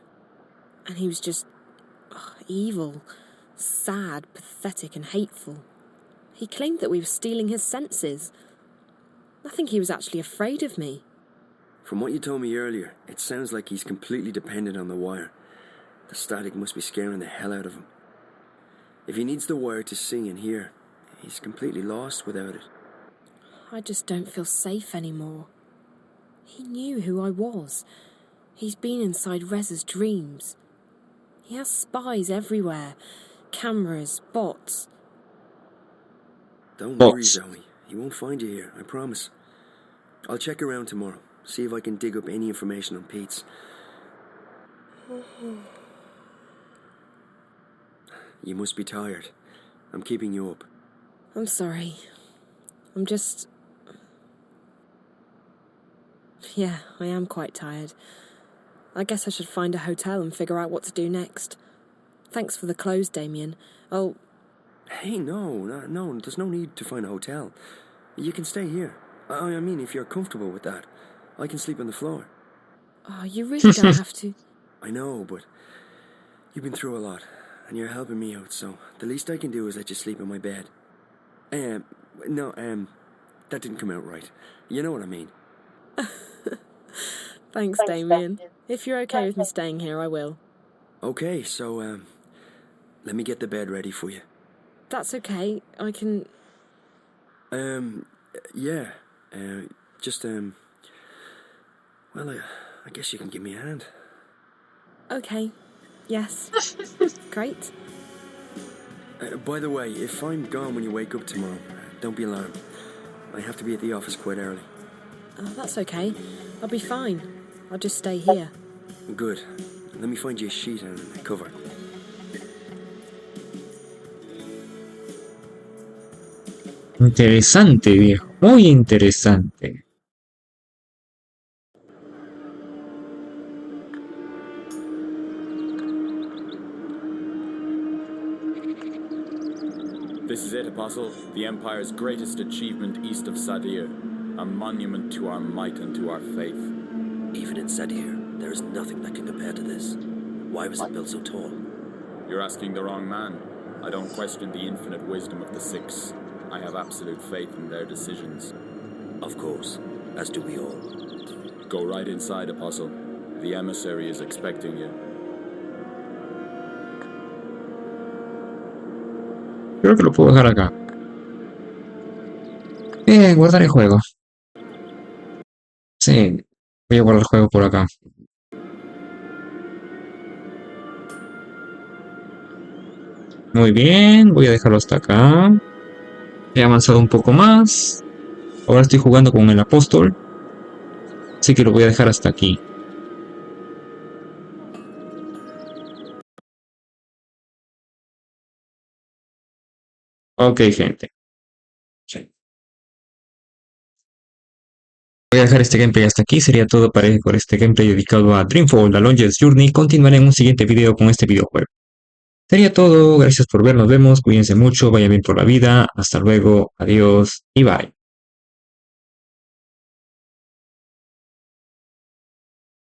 And he was just... evil. Sad, pathetic and hateful. He claimed that we were stealing his senses. I think he was actually afraid of me. From what you told me earlier, it sounds like he's completely dependent on the wire. The static must be scaring the hell out of him. If he needs the wire to see and hear, he's completely lost without it. I just don't feel safe anymore. He knew who I was. He's been inside Reza's dreams. He has spies everywhere. Cameras, bots. Don't worry, Zoe. He won't find you here, I promise. I'll check around tomorrow, see if I can dig up any information on Pete's. You must be tired. I'm keeping you up. I'm sorry. I'm just... Yeah, I am quite tired. I guess I should find a hotel and figure out what to do next. Thanks for the clothes, Damien. Hey, no, there's no need to find a hotel. You can stay here. I mean, if you're comfortable with that, I can sleep on the floor. Oh, you really don't have to. I know, but you've been through a lot, and you're helping me out, so the least I can do is let you sleep in my bed. No, that didn't come out right. You know what I mean. Thanks, Damien. If you're okay with me staying here, I will. Okay, so, let me get the bed ready for you. That's okay. I can... Yeah. Just, well, I guess you can give me a hand. Okay. Yes. Great. By the way, if I'm gone when you wake up tomorrow, don't be alarmed. I have to be at the office quite early. That's okay. I'll be fine. I'll just stay here. Good. Let me find you a sheet and a cover. Interesante, viejo. Muy interesante. This is it, Apostle. The Empire's greatest achievement east of Sadir. A monument to our might and to our faith. Even in Sadir, there is nothing that can compare to this. Why was it built so tall? You're asking the wrong man. I don't question the infinite wisdom of the Six. I have absolute faith in their decisions. Of course, as do we all. Go right inside, Apostle. The emissary is expecting you. Creo que lo puedo dejar acá. Bien, guardar el juego. Sí, voy a guardar el juego por acá. Muy bien, voy a dejarlo hasta acá. He avanzado un poco más. Ahora estoy jugando con el apóstol. Así que lo voy a dejar hasta aquí. Ok, gente. Sí. Voy a dejar este gameplay hasta aquí. Sería todo por este gameplay dedicado a Dreamfall, The Longest Journey. Continuaré en un siguiente video con este videojuego. Sería todo. Gracias por ver. Nos vemos. Cuídense mucho. Vayan bien por la vida. Hasta luego. Adiós y bye.